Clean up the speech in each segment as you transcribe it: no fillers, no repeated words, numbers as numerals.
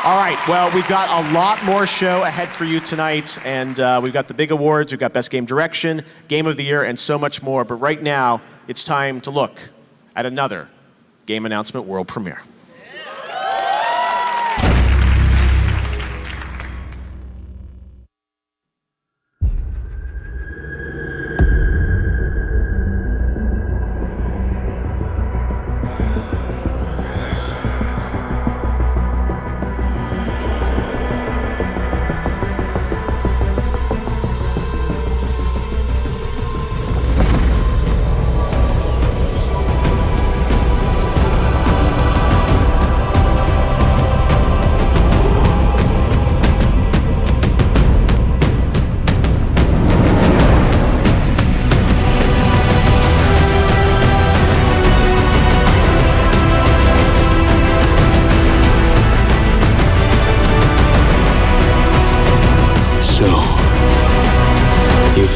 All right, well, we've got a lot more show ahead for you tonight, and we've got the big awards, we've got Best Game Direction, Game of the Year, and so much more. But right now, it's time to look at another Game Announcement World Premiere.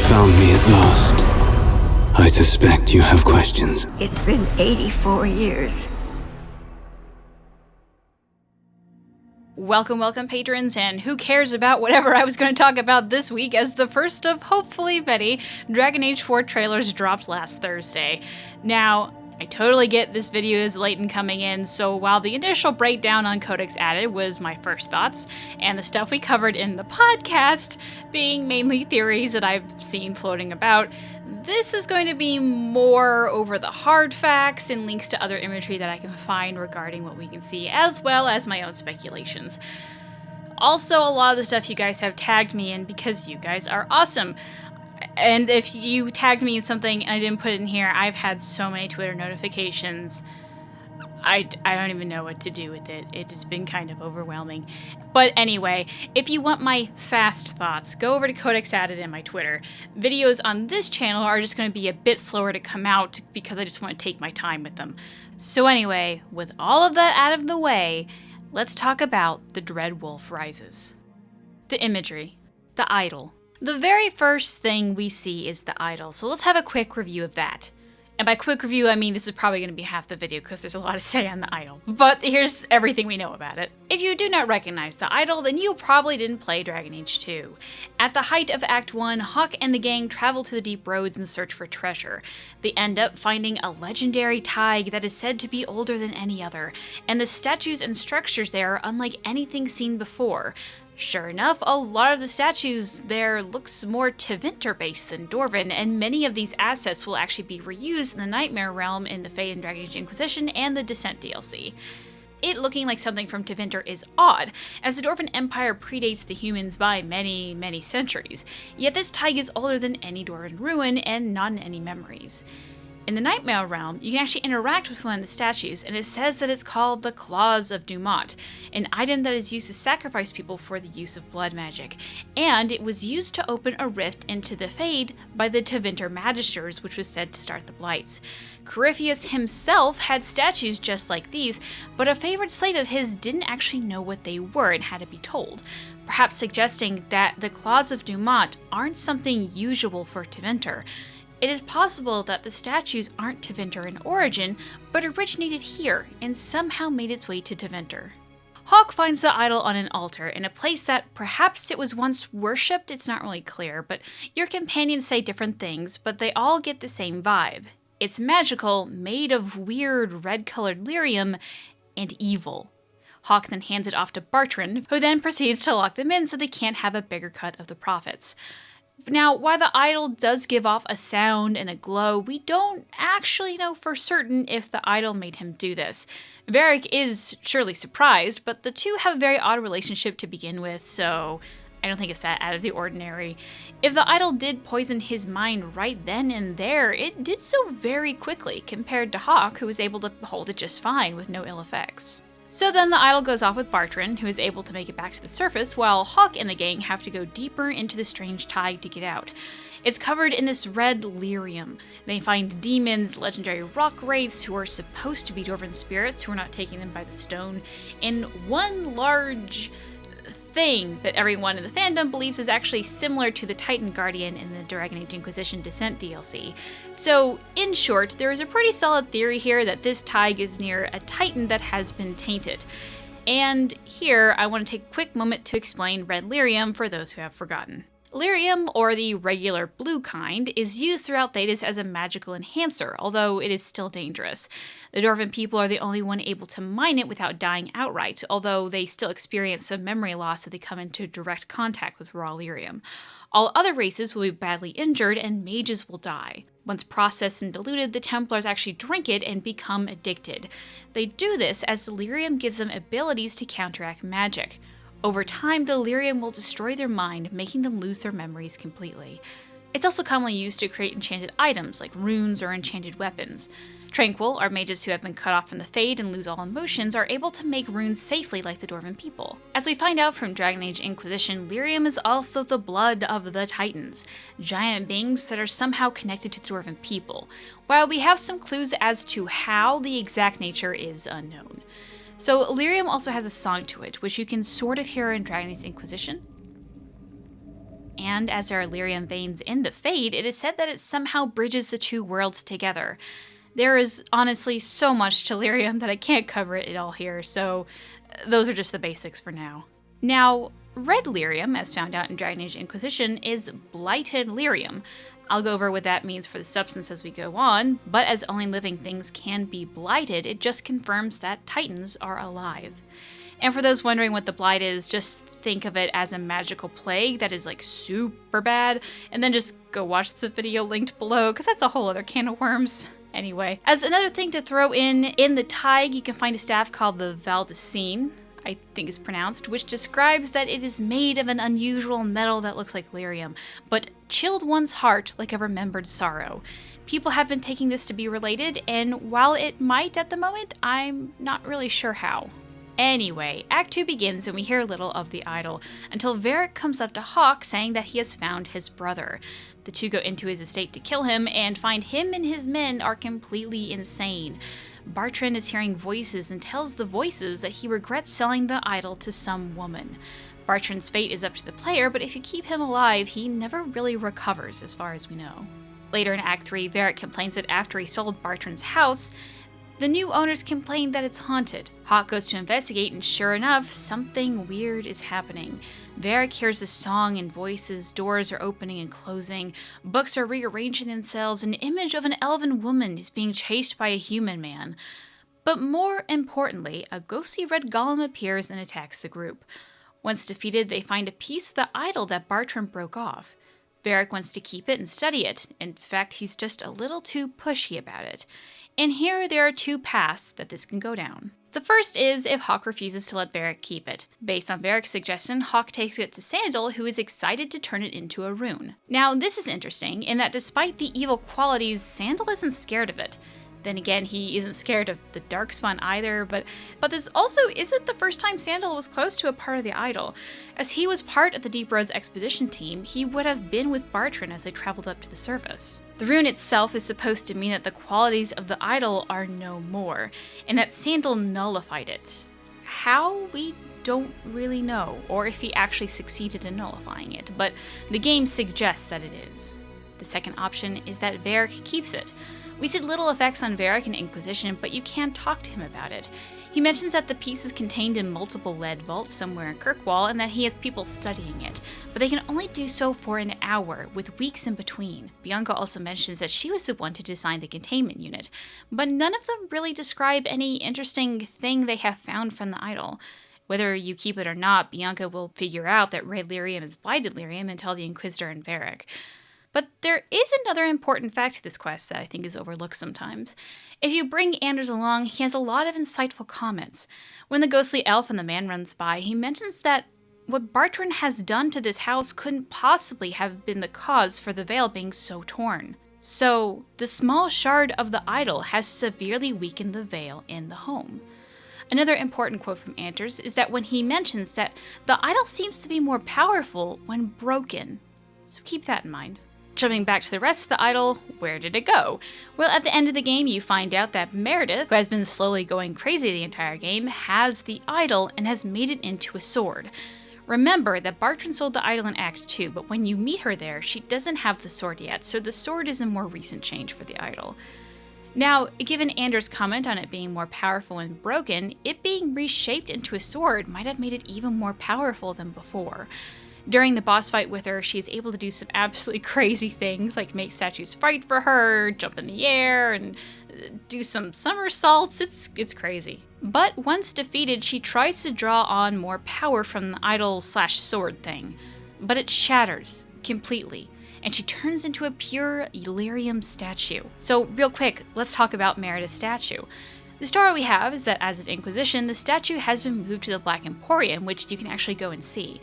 Found me at last. I suspect you have questions. It's been 84 years. Welcome, patrons, and who cares about whatever I was going to talk about this week, as the first of hopefully many Dragon Age 4 trailers dropped last Thursday. Now, I totally get this video is late in coming in, so while the initial breakdown on Codex Added was my first thoughts, and the stuff we covered in the podcast being mainly theories that I've seen floating about, this is going to be more over the hard facts and links to other imagery that I can find regarding what we can see, as well as my own speculations. Also, a lot of the stuff you guys have tagged me in because you guys are awesome. And if you tagged me in something and I didn't put it in here, I've had so many Twitter notifications. I don't even know what to do with it. It has been kind of overwhelming. But anyway, if you want my fast thoughts, go over to Codex Added in my Twitter. Videos on this channel are just going to be a bit slower to come out because I just want to take my time with them. So anyway, with all of that out of the way, let's talk about The Dread Wolf Rises. The imagery. The idol. The very first thing we see is the idol, so let's have a quick review of that. And by quick review, I mean this is probably going to be half the video because there's a lot to say on the idol. But here's everything we know about it. If you do not recognize the idol, then you probably didn't play Dragon Age 2. At the height of Act 1, Hawke and the gang travel to the deep roads in search for treasure. They end up finding a legendary Tig that is said to be older than any other, and the statues and structures there are unlike anything seen before. Sure enough, a lot of the statues there looks more Tevinter-based than Dwarven, and many of these assets will actually be reused in the Nightmare Realm in the Fate and Dragon Age Inquisition and the Descent DLC. It looking like something from Tevinter is odd, as the Dwarven Empire predates the humans by many, many centuries, yet this Tig is older than any Dwarven ruin and not in any memories. In the Nightmare Realm, you can actually interact with one of the statues, and it says that it's called the Claws of Dumont, an item that is used to sacrifice people for the use of blood magic, and it was used to open a rift into the Fade by the Tevinter Magisters, which was said to start the Blights. Corypheus himself had statues just like these, but a favorite slave of his didn't actually know what they were and had to be told, perhaps suggesting that the Claws of Dumont aren't something usual for Tevinter. It is possible that the statues aren't Tevinter in origin, but originated here and somehow made its way to Tevinter. Hawke finds the idol on an altar in a place that perhaps it was once worshipped, it's not really clear, but your companions say different things, but they all get the same vibe. It's magical, made of weird red-colored lyrium, and evil. Hawke then hands it off to Bartrand, who then proceeds to lock them in so they can't have a bigger cut of the profits. Now, while the idol does give off a sound and a glow, we don't actually know for certain if the idol made him do this. Varric is surely surprised, but the two have a very odd relationship to begin with, so I don't think it's that out of the ordinary. If the idol did poison his mind right then and there, it did so very quickly, compared to Hawke, who was able to hold it just fine with no ill effects. So then the idol goes off with Bartrand, who is able to make it back to the surface, while Hawke and the gang have to go deeper into the strange Tig to get out. It's covered in this red lyrium. They find demons, legendary rock wraiths who are supposed to be Dwarven spirits who are not taken in by the stone, and one large thing that everyone in the fandom believes is actually similar to the Titan Guardian in the Dragon Age Inquisition Descent DLC. So, in short, there is a pretty solid theory here that this Tig is near a Titan that has been tainted. And here, I want to take a quick moment to explain red lyrium for those who have forgotten. Lyrium, or the regular blue kind, is used throughout Thedas as a magical enhancer, although it is still dangerous. The Dwarven people are the only one able to mine it without dying outright, although they still experience some memory loss if they come into direct contact with raw lyrium. All other races will be badly injured, and mages will die. Once processed and diluted, the Templars actually drink it and become addicted. They do this as the lyrium gives them abilities to counteract magic. Over time, the lyrium will destroy their mind, making them lose their memories completely. It's also commonly used to create enchanted items like runes or enchanted weapons. Tranquil, our mages who have been cut off from the Fade and lose all emotions, are able to make runes safely like the Dwarven people. As we find out from Dragon Age Inquisition, lyrium is also the blood of the Titans, giant beings that are somehow connected to the Dwarven people. While we have some clues as to how, the exact nature is unknown. So lyrium also has a song to it, which you can sort of hear in Dragon Age Inquisition. And as there are lyrium veins in the Fade, it is said that it somehow bridges the two worlds together. There is honestly so much to lyrium that I can't cover it all here, so those are just the basics for now. Now, red lyrium, as found out in Dragon Age Inquisition, is blighted lyrium. I'll go over what that means for the substance as we go on, but as only living things can be blighted, it just confirms that Titans are alive. And for those wondering what the blight is, just think of it as a magical plague that is like super bad, and then just go watch the video linked below, because that's a whole other can of worms. Anyway, as another thing to throw in the Taig, you can find a staff called the Valdecine, I think is pronounced, which describes that it is made of an unusual metal that looks like lyrium, but chilled one's heart like a remembered sorrow. People have been taking this to be related, and while it might at the moment, I'm not really sure how. Anyway, Act 2 begins and we hear little of the idol, until Varric comes up to Hawke saying that he has found his brother. The two go into his estate to kill him, and find him and his men are completely insane. Bartrand is hearing voices and tells the voices that he regrets selling the idol to some woman. Bartrand's fate is up to the player, but if you keep him alive, he never really recovers as far as we know. Later in Act 3, Varric complains that after he sold Bartrand's house, the new owners complain that it's haunted. Hawke goes to investigate, and sure enough, something weird is happening. Varric hears a song and voices, doors are opening and closing, books are rearranging themselves, an image of an elven woman is being chased by a human man. But more importantly, a ghostly red golem appears and attacks the group. Once defeated, they find a piece of the idol that Bartrand broke off. Varric wants to keep it and study it. In fact, he's just a little too pushy about it. And here there are two paths that this can go down. The first is if Hawke refuses to let Varric keep it. Based on Varric's suggestion, Hawke takes it to Sandal, who is excited to turn it into a rune. Now, this is interesting in that despite the evil qualities, Sandal isn't scared of it. Then again, he isn't scared of the Darkspawn either, but this also isn't the first time Sandal was close to a part of the idol. As he was part of the Deep Roads expedition team, he would have been with Bartrand as they traveled up to the surface. The rune itself is supposed to mean that the qualities of the idol are no more, and that Sandal nullified it. How? We don't really know, or if he actually succeeded in nullifying it, but the game suggests that it is. The second option is that Varric keeps it. We see little effects on Varric in Inquisition, but you can talk to him about it. He mentions that the piece is contained in multiple lead vaults somewhere in Kirkwall, and that he has people studying it, but they can only do so for an hour, with weeks in between. Bianca also mentions that she was the one to design the containment unit, but none of them really describe any interesting thing they have found from the idol. Whether you keep it or not, Bianca will figure out that red lyrium is blighted lyrium and tell the Inquisitor and Varric. But there is another important fact to this quest that I think is overlooked sometimes. If you bring Anders along, he has a lot of insightful comments. When the ghostly elf and the man runs by, he mentions that what Bartrand has done to this house couldn't possibly have been the cause for the veil being so torn. So, the small shard of the idol has severely weakened the veil in the home. Another important quote from Anders is that when he mentions that the idol seems to be more powerful when broken. So keep that in mind. Jumping back to the rest of the idol, where did it go? Well, at the end of the game, you find out that Meredith, who has been slowly going crazy the entire game, has the idol and has made it into a sword. Remember that Bartrand sold the idol in Act 2, but when you meet her there, she doesn't have the sword yet, so the sword is a more recent change for the idol. Now, given Anders' comment on it being more powerful when broken, it being reshaped into a sword might have made it even more powerful than before. During the boss fight with her, she is able to do some absolutely crazy things, like make statues fight for her, jump in the air, and do some somersaults. It's crazy. But once defeated, she tries to draw on more power from the idol/sword thing. But it shatters completely, and she turns into a pure Lyrium statue. So real quick, let's talk about Meredith's statue. The story we have is that as of Inquisition, the statue has been moved to the Black Emporium, which you can actually go and see.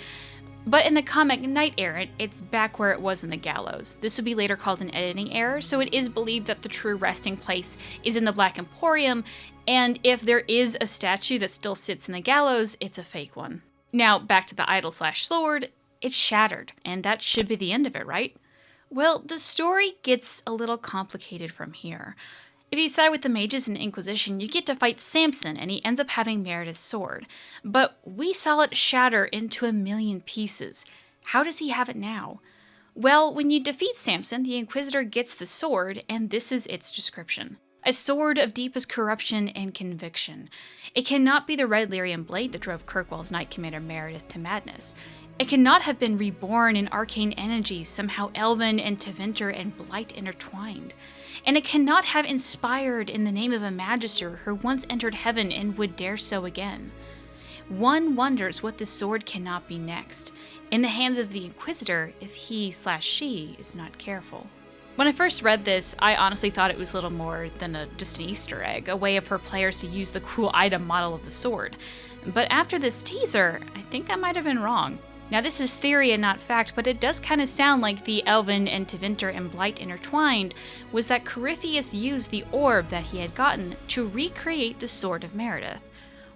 But in the comic Knight Errant, it's back where it was in the Gallows. This would be later called an editing error, so it is believed that the true resting place is in the Black Emporium, and if there is a statue that still sits in the Gallows, it's a fake one. Now, back to the idol/sword, it's shattered, and that should be the end of it, right? Well, the story gets a little complicated from here. If you side with the mages in Inquisition, you get to fight Samson, and he ends up having Meredith's sword. But we saw it shatter into a million pieces. How does he have it now? Well, when you defeat Samson, the Inquisitor gets the sword, and this is its description. A sword of deepest corruption and conviction. It cannot be the red Lyrium blade that drove Kirkwall's Knight Commander Meredith to madness. It cannot have been reborn in arcane energies, somehow elven and Tevinter and blight intertwined. And it cannot have inspired in the name of a magister who once entered heaven and would dare so again. One wonders what this sword cannot be next, in the hands of the Inquisitor if he/she is not careful. When I first read this, I honestly thought it was little more than just an Easter egg, a way for players to use the cool item model of the sword. But after this teaser, I think I might have been wrong. Now this is theory and not fact, but it does kind of sound like the Elven and Tevinter and Blight intertwined was that Corypheus used the orb that he had gotten to recreate the Sword of Meredith.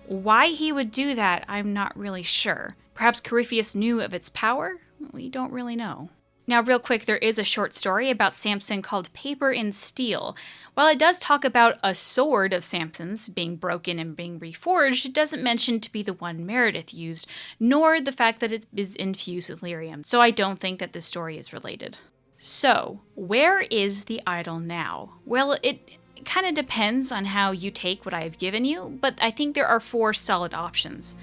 Why he would do that, I'm not really sure. Perhaps Corypheus knew of its power? We don't really know. Now real quick, there is a short story about Samson called Paper and Steel. While it does talk about a sword of Samson's being broken and being reforged, it doesn't mention to be the one Meredith used, nor the fact that it is infused with lyrium, so I don't think that this story is related. So, where is the idol now? Well, it kind of depends on how you take what I have given you, but I think there are 4 solid options.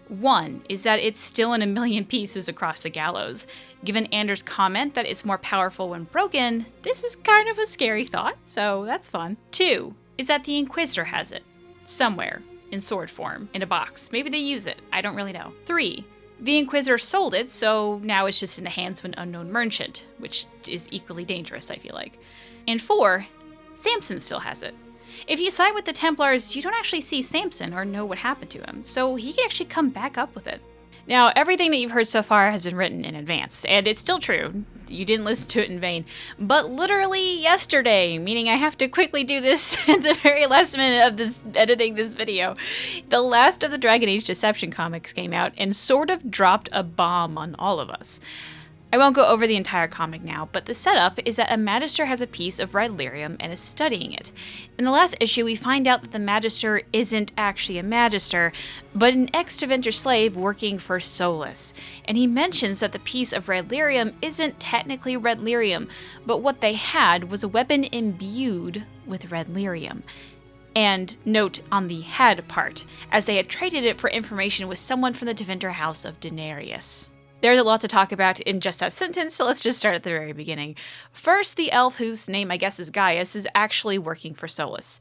One is that it's still in a million pieces across the Gallows. Given Anders' comment that it's more powerful when broken, this is kind of a scary thought, so that's fun. 2 is that the Inquisitor has it, somewhere, in sword form, in a box. Maybe they use it, I don't really know. 3, the Inquisitor sold it, so now it's just in the hands of an unknown merchant, which is equally dangerous, I feel like. And 4, Samson still has it. If you side with the Templars, you don't actually see Samson or know what happened to him, so he can actually come back up with it. Now, everything that you've heard so far has been written in advance, and it's still true. You didn't listen to it in vain. But literally yesterday, meaning I have to quickly do this at the very last minute of editing this video, the last of the Dragon Age Deception comics came out and sort of dropped a bomb on all of us. I won't go over the entire comic now, but the setup is that a Magister has a piece of red lyrium and is studying it. In the last issue, we find out that the Magister isn't actually a Magister, but an ex-Tevinter slave working for Solus. And he mentions that the piece of red lyrium isn't technically red lyrium, but what they had was a weapon imbued with red lyrium. And note on the had part, as they had traded it for information with someone from the Tevinter house of Denarius. There's a lot to talk about in just that sentence, so let's just start at the very beginning. First, the elf, whose name I guess is Gaius, is actually working for Solus.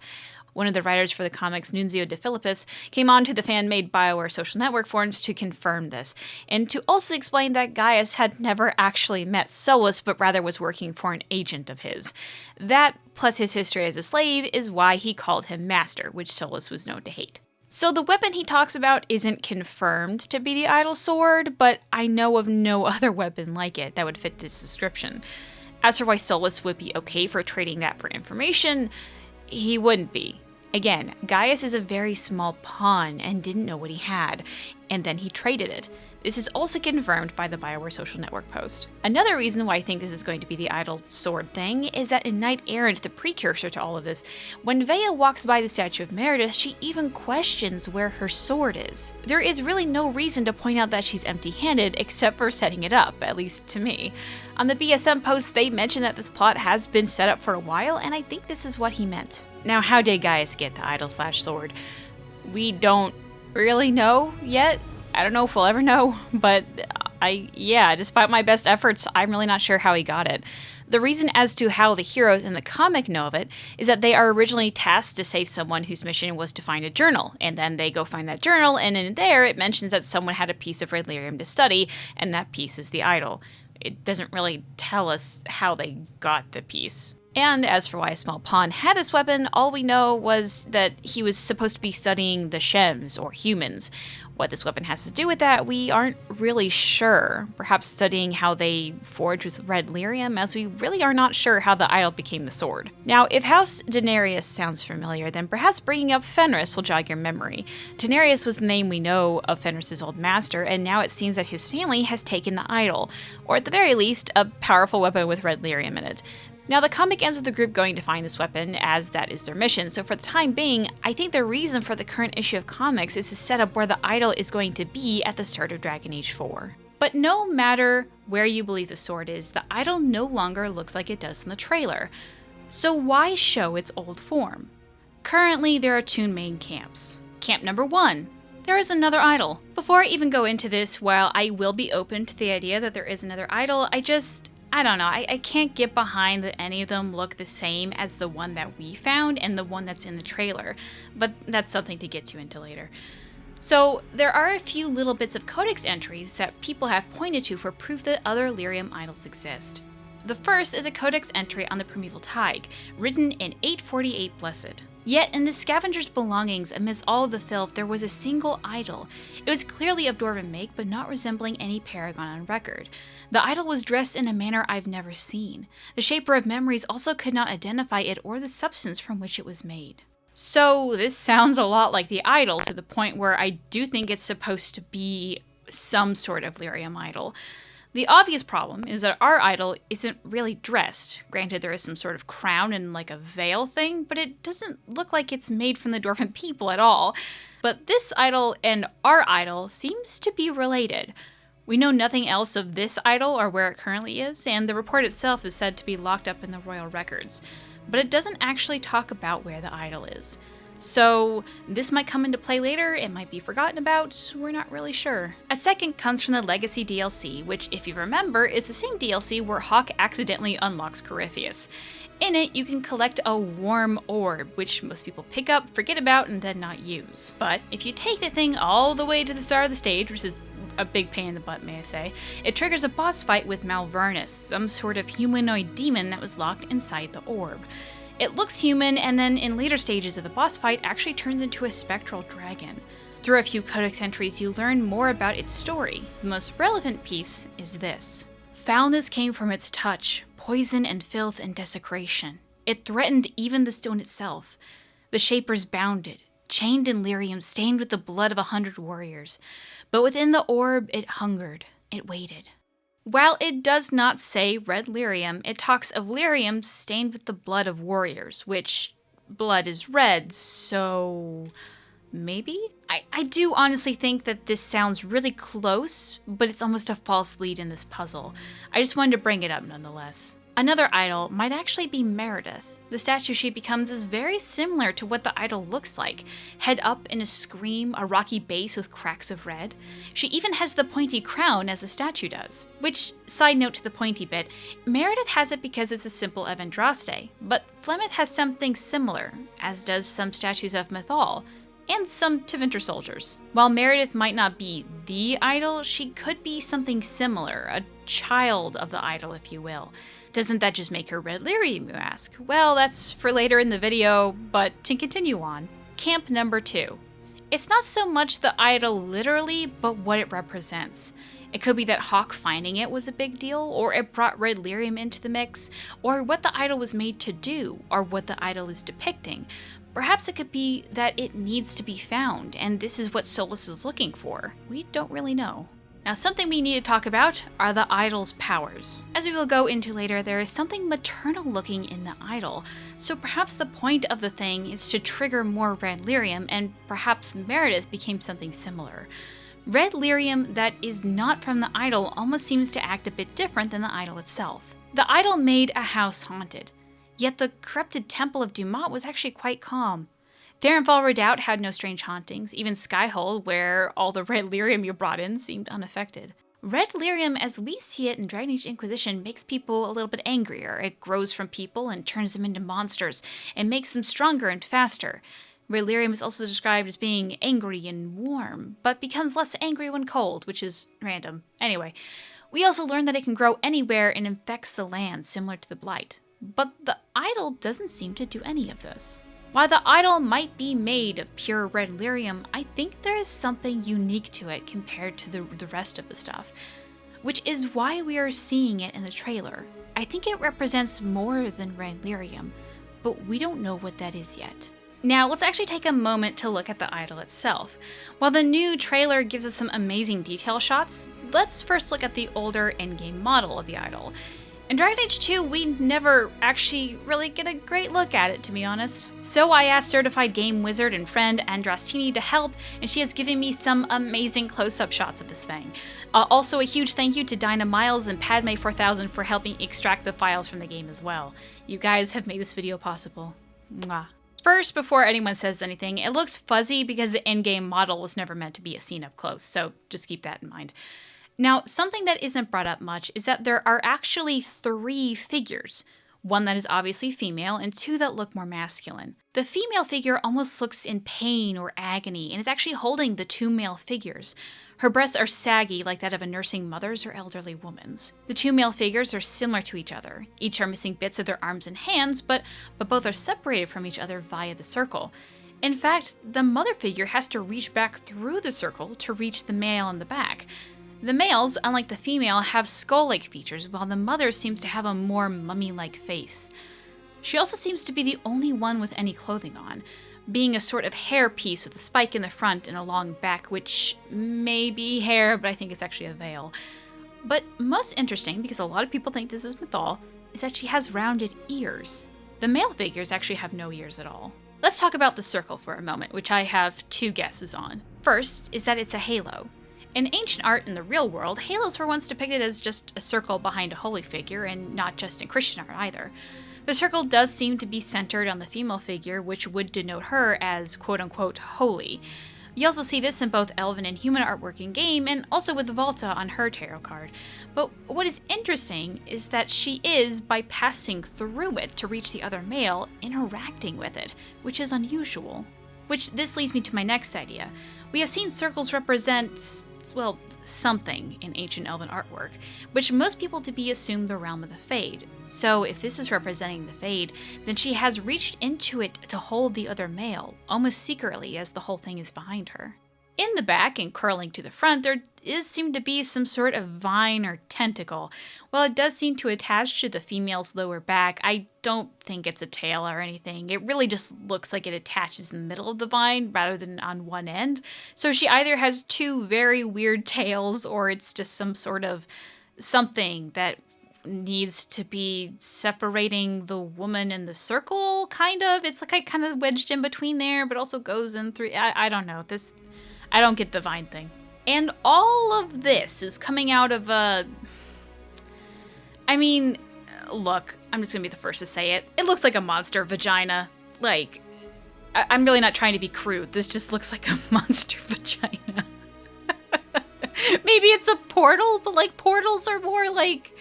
One of the writers for the comics, Nunzio De Philippis, came on to the fan-made BioWare social network forums to confirm this, and to also explain that Gaius had never actually met Solus, but rather was working for an agent of his. That, plus his history as a slave, is why he called him Master, which Solus was known to hate. So the weapon he talks about isn't confirmed to be the idol sword, but I know of no other weapon like it that would fit this description. As for why Solus would be okay for trading that for information, he wouldn't be. Again, Gaius is a very small pawn and didn't know what he had, and then he traded it. This is also confirmed by the BioWare social network post. Another reason why I think this is going to be the idol sword thing is that in Knight Errant, the precursor to all of this, when Vea walks by the statue of Meredith, she even questions where her sword is. There is really no reason to point out that she's empty-handed except for setting it up, at least to me. On the BSM post, they mentioned that this plot has been set up for a while, and I think this is what he meant. Now, how did Gaius get the idol/sword? We don't really know yet. I don't know if we'll ever know, but despite my best efforts, I'm really not sure how he got it. The reason as to how the heroes in the comic know of it is that they are originally tasked to save someone whose mission was to find a journal, and then they go find that journal, and in there it mentions that someone had a piece of red lyrium to study, and that piece is the idol. It doesn't really tell us how they got the piece. And as for why a small pawn had this weapon, all we know was that he was supposed to be studying the Shems, or humans. What this weapon has to do with that, we aren't really sure. Perhaps studying how they forge with red lyrium, as we really are not sure how the idol became the sword. Now, if House Daenerys sounds familiar, then perhaps bringing up Fenris will jog your memory. Daenerys was the name we know of Fenris' old master, and now it seems that his family has taken the idol, or at the very least, a powerful weapon with red lyrium in it. Now, the comic ends with the group going to find this weapon, as that is their mission, so for the time being, I think the reason for the current issue of comics is to set up where the idol is going to be at the start of Dragon Age 4. But no matter where you believe the sword is, the idol no longer looks like it does in the trailer. So why show its old form? Currently, there are two main camps. Camp number 1. There is another idol. Before I even go into this, while I will be open to the idea that there is another idol, I don't know, I can't get behind that any of them look the same as the one that we found and the one that's in the trailer, but that's something to get into later. So there are a few little bits of codex entries that people have pointed to for proof that other Lyrium idols exist. The first is a codex entry on the primeval Tig, written in 848 Blessed. Yet in the scavenger's belongings amidst all of the filth, there was a single idol. It was clearly of dwarven make, but not resembling any paragon on record. The idol was dressed in a manner I've never seen. The Shaper of Memories also could not identify it or the substance from which it was made. So this sounds a lot like the idol, to the point where I do think it's supposed to be some sort of Lyrium idol. The obvious problem is that our idol isn't really dressed. Granted, there is some sort of crown and like a veil thing, but it doesn't look like it's made from the dwarven people at all. But this idol and our idol seems to be related. We know nothing else of this idol or where it currently is, and the report itself is said to be locked up in the royal records. But it doesn't actually talk about where the idol is. So this might come into play later, it might be forgotten about, we're not really sure. A second comes from the Legacy DLC, which, if you remember, is the same DLC where Hawke accidentally unlocks Corypheus. In it, you can collect a warm orb, which most people pick up, forget about, and then not use. But if you take the thing all the way to the start of the stage, which is a big pain in the butt, may I say, it triggers a boss fight with Malvernus, some sort of humanoid demon that was locked inside the orb. It looks human, and then in later stages of the boss fight actually turns into a spectral dragon. Through a few codex entries, you learn more about its story. The most relevant piece is this. Foulness came from its touch, poison and filth and desecration. It threatened even the stone itself. The Shapers bound it, chained in lyrium stained with the blood of 100 warriors. But within the orb it hungered, it waited. While it does not say red lyrium, it talks of lyrium stained with the blood of warriors, which blood is red, so maybe? I do honestly think that this sounds really close, but it's almost a false lead in this puzzle. I just wanted to bring it up nonetheless. Another idol might actually be Meredith. The statue she becomes is very similar to what the idol looks like. Head up in a scream, a rocky base with cracks of red. She even has the pointy crown as the statue does. Which, side note to the pointy bit, Meredith has it because it's a simple of Andraste, but Flemeth has something similar, as does some statues of Mythal, and some Tevinter soldiers. While Meredith might not be the idol, she could be something similar, a child of the idol, if you will. Doesn't that just make her red lyrium, you ask? Well, that's for later in the video, but to continue on. Camp number 2. It's not so much the idol literally, but what it represents. It could be that Hawke finding it was a big deal, or it brought red lyrium into the mix, or what the idol was made to do, or what the idol is depicting. Perhaps it could be that it needs to be found, and this is what Solus is looking for. We don't really know. Now, something we need to talk about are the idol's powers. As we will go into later, there is something maternal looking in the idol, so perhaps the point of the thing is to trigger more red lyrium, and perhaps Meredith became something similar. Red lyrium that is not from the idol almost seems to act a bit different than the idol itself. The idol made a house haunted, yet the corrupted temple of Dumont was actually quite calm. Therenval Redoubt had no strange hauntings, even Skyhold, where all the red lyrium you brought in seemed unaffected. Red lyrium, as we see it in Dragon Age Inquisition, makes people a little bit angrier. It grows from people and turns them into monsters, and makes them stronger and faster. Red lyrium is also described as being angry and warm, but becomes less angry when cold, which is random. Anyway, we also learn that it can grow anywhere and infects the land, similar to the Blight. But the idol doesn't seem to do any of this. While the idol might be made of pure red lyrium, I think there is something unique to it compared to the rest of the stuff, which is why we are seeing it in the trailer. I think it represents more than red lyrium, but we don't know what that is yet. Now, let's actually take a moment to look at the idol itself. While the new trailer gives us some amazing detail shots, let's first look at the older in-game model of the idol. In Dragon Age 2, we never actually really get a great look at it, to be honest. So I asked certified game wizard and friend Andrastini to help, and she has given me some amazing close-up shots of this thing. Also, a huge thank you to Dinah Miles and Padme4000 for helping extract the files from the game as well. You guys have made this video possible. Mwah. First, before anyone says anything, it looks fuzzy because the in-game model was never meant to be seen up close, so just keep that in mind. Now, something that isn't brought up much is that there are actually 3 figures. One that is obviously female, and 2 that look more masculine. The female figure almost looks in pain or agony, and is actually holding the 2 male figures. Her breasts are saggy like that of a nursing mother's or elderly woman's. The 2 male figures are similar to each other. Each are missing bits of their arms and hands, but both are separated from each other via the circle. In fact, the mother figure has to reach back through the circle to reach the male in the back. The males, unlike the female, have skull-like features, while the mother seems to have a more mummy-like face. She also seems to be the only one with any clothing on, being a sort of hair piece with a spike in the front and a long back, which may be hair, but I think it's actually a veil. But most interesting, because a lot of people think this is Mythal, is that she has rounded ears. The male figures actually have no ears at all. Let's talk about the circle for a moment, which I have 2 guesses on. First is that it's a halo. In ancient art in the real world, halos were once depicted as just a circle behind a holy figure, and not just in Christian art either. The circle does seem to be centered on the female figure, which would denote her as quote-unquote holy. You also see this in both elven and human artwork in game, and also with Volta on her tarot card. But what is interesting is that she is, by passing through it to reach the other male, interacting with it, which is unusual. Which this leads me to my next idea. We have seen circles represent, well, something in ancient elven artwork, which most people to be assumed the realm of the Fade. So if this is representing the Fade, then she has reached into it to hold the other male, almost secretly as the whole thing is behind her. In the back and curling to the front, there seem to be some sort of vine or tentacle. While it does seem to attach to the female's lower back, I don't think it's a tail or anything. It really just looks like it attaches in the middle of the vine rather than on one end. So she either has 2 very weird tails, or it's just some sort of something that needs to be separating the woman in the circle, kind of. It's like kind of wedged in between there, but also goes in through. I don't know. I don't get the vine thing. And all of this is coming out of a... I mean, look, I'm just gonna be the first to say it. It looks like a monster vagina. Like, I'm really not trying to be crude. This just looks like a monster vagina. Maybe it's a portal, but like portals are more like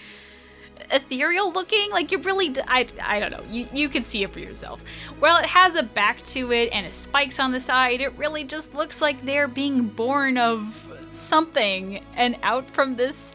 ethereal looking. Like you really, I don't know. You can see it for yourselves. Well, it has a back to it and spikes on the side. It really just looks like they're being born of something, and out from this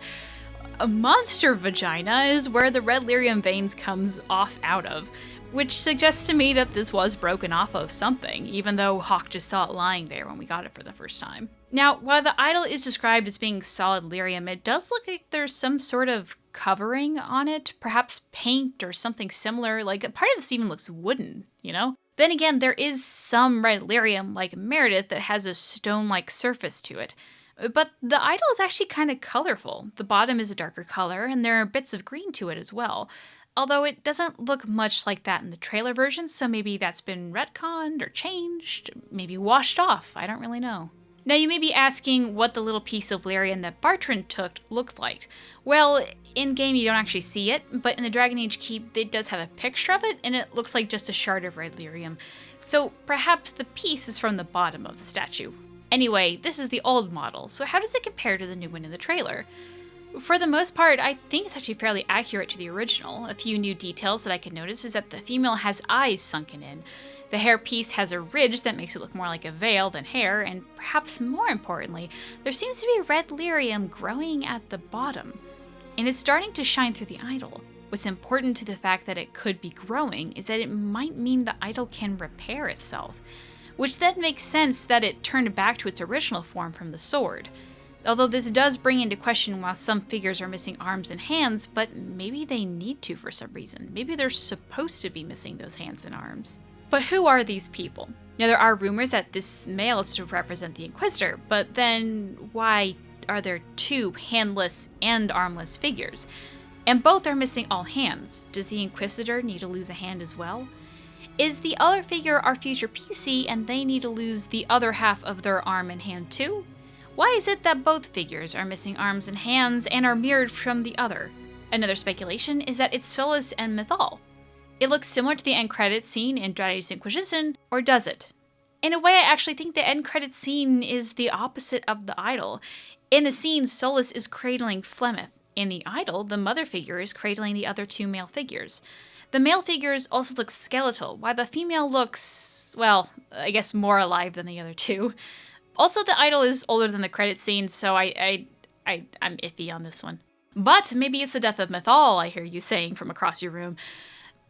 monster vagina is where the red lyrium veins comes off out of, which suggests to me that this was broken off of something, even though Hawk just saw it lying there when we got it for the first time. Now, while the idol is described as being solid lyrium, it does look like there's some sort of covering on it, perhaps paint or something similar. Like, part of this even looks wooden, you know? Then again, there is some red lyrium, like Meredith, that has a stone-like surface to it. But the idol is actually kind of colorful. The bottom is a darker color, and there are bits of green to it as well. Although it doesn't look much like that in the trailer version, so maybe that's been retconned or changed, maybe washed off. I don't really know. Now you may be asking what the little piece of Lyrium that Bartrand took looked like. Well, in-game you don't actually see it, but in the Dragon Age Keep it does have a picture of it, and it looks like just a shard of red lyrium. So perhaps the piece is from the bottom of the statue. Anyway, this is the old model, so how does it compare to the new one in the trailer? For the most part, I think it's actually fairly accurate to the original. A few new details that I can notice is that the female has eyes sunken in. The hair piece has a ridge that makes it look more like a veil than hair, and perhaps more importantly, there seems to be red lyrium growing at the bottom. And it's starting to shine through the idol. What's important to the fact that it could be growing is that it might mean the idol can repair itself, which then makes sense that it turned back to its original form from the sword. Although this does bring into question why some figures are missing arms and hands, but maybe they need to for some reason. Maybe they're supposed to be missing those hands and arms. But who are these people? Now there are rumors that this male is to represent the Inquisitor, but then why are there two handless and armless figures? And both are missing all hands. Does the Inquisitor need to lose a hand as well? Is the other figure our future PC and they need to lose the other half of their arm and hand too? Why is it that both figures are missing arms and hands and are mirrored from the other? Another speculation is that it's Solas and Mythal. It looks similar to the end credits scene in Dragon Age Inquisition, or does it? In a way, I actually think the end credits scene is the opposite of the idol. In the scene, Solas is cradling Flemeth. In the idol, the mother figure is cradling the other two male figures. The male figures also look skeletal, while the female looks, well, I guess more alive than the other two. Also, the idol is older than the credit scene, so I'm iffy on this one. But maybe it's the death of Mythal, I hear you saying from across your room.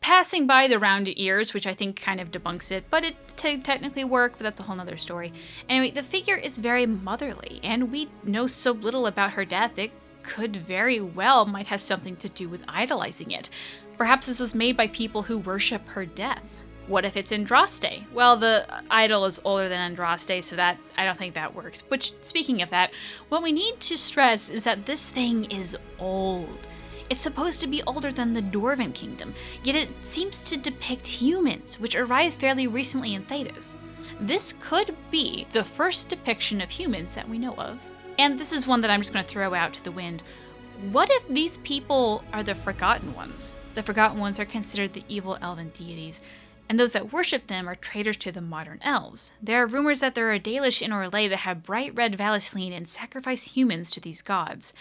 Passing by the rounded ears, which I think kind of debunks it, but it technically work, but that's a whole nother story. Anyway, the figure is very motherly, and we know so little about her death, it could very well might have something to do with idolizing it. Perhaps this was made by people who worship her death. What if it's Andraste? Well, the idol is older than Andraste, so that I don't think that works. Which, speaking of that, what we need to stress is that this thing is old. It's supposed to be older than the Dwarven Kingdom, yet it seems to depict humans, which arrived fairly recently in Thedas. This could be the first depiction of humans that we know of. And this is one that I'm just going to throw out to the wind. What if these people are the Forgotten Ones? The Forgotten Ones are considered the evil elven deities, and those that worship them are traitors to the modern elves. There are rumors that there are Dalish in Orlais that have bright red Valisline and sacrifice humans to these gods.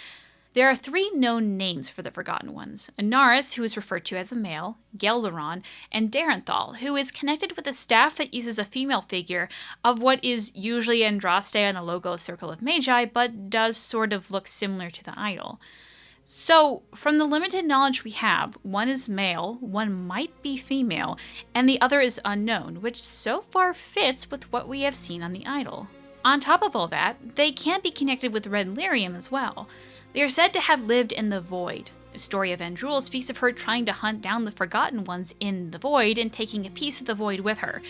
There are 3 known names for the Forgotten Ones: Anaris, who is referred to as a male, Gelderon, and Darenthal, who is connected with a staff that uses a female figure of what is usually Andraste on a logo Circle of Magi, but does sort of look similar to the idol. So, from the limited knowledge we have, one is male, one might be female, and the other is unknown, which so far fits with what we have seen on the idol. On top of all that, they can be connected with red lyrium as well. They are said to have lived in the Void. The story of Andrul speaks of her trying to hunt down the Forgotten Ones in the Void and taking a piece of the Void with her.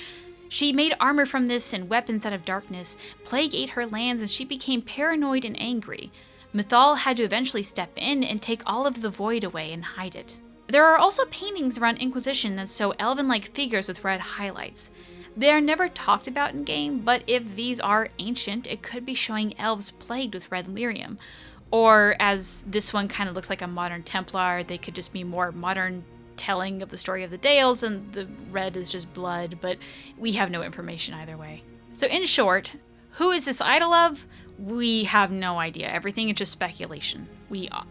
She made armor from this and weapons out of darkness. Plague ate her lands and she became paranoid and angry. Mythal had to eventually step in and take all of the Void away and hide it. There are also paintings around Inquisition that show elven-like figures with red highlights. They are never talked about in-game, but if these are ancient, it could be showing elves plagued with red lyrium. Or, as this one kind of looks like a modern Templar, they could just be more modern telling of the story of the Dales, and the red is just blood, but we have no information either way. So in short, who is this idol of? We have no idea. Everything is just speculation.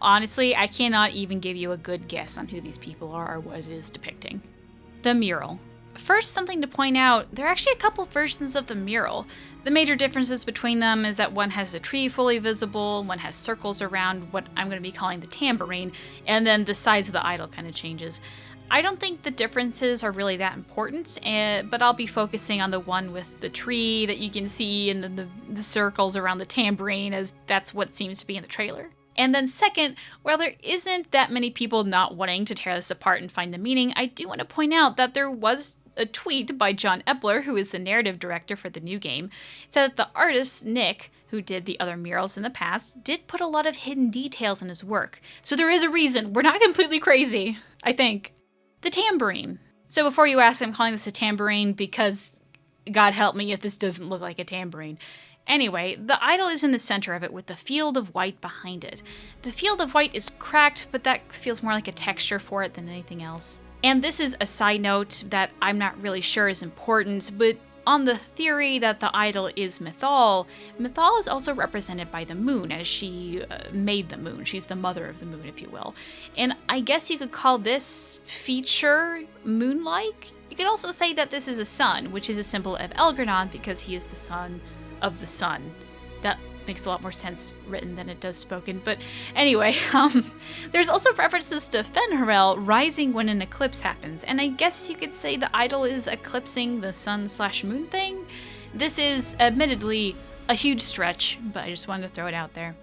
Honestly, I cannot even give you a good guess on who these people are or what it is depicting. The mural. First, something to point out, there are actually a couple versions of the mural. The major differences between them is that one has the tree fully visible, one has circles around what I'm going to be calling the tambourine, and then the size of the idol kind of changes. I don't think the differences are really that important, but I'll be focusing on the one with the tree that you can see and then the circles around the tambourine, as that's what seems to be in the trailer. And then second, while there isn't that many people not wanting to tear this apart and find the meaning, I do want to point out that there was A tweet by John Epler, who is the narrative director for the new game, said that the artist, Nick, who did the other murals in the past, did put a lot of hidden details in his work. So there is a reason. We're not completely crazy, I think. The tambourine. So before you ask, I'm calling this a tambourine because God help me if this doesn't look like a tambourine. Anyway, the idol is in the center of it with the field of white behind it. The field of white is cracked, but that feels more like a texture for it than anything else. And this is a side note that I'm not really sure is important, but on the theory that the idol is Mythal, Mythal is also represented by the moon, as she made the moon. She's the mother of the moon, if you will. And I guess you could call this feature moon-like. You could also say that this is a sun, which is a symbol of Elgradon because he is the son of the sun. That makes a lot more sense written than it does spoken. But anyway, there's also references to fen'harel rising when an eclipse happens, and I guess you could say the idol is eclipsing the sun/moon thing. This is admittedly a huge stretch, but I just wanted to throw it out there.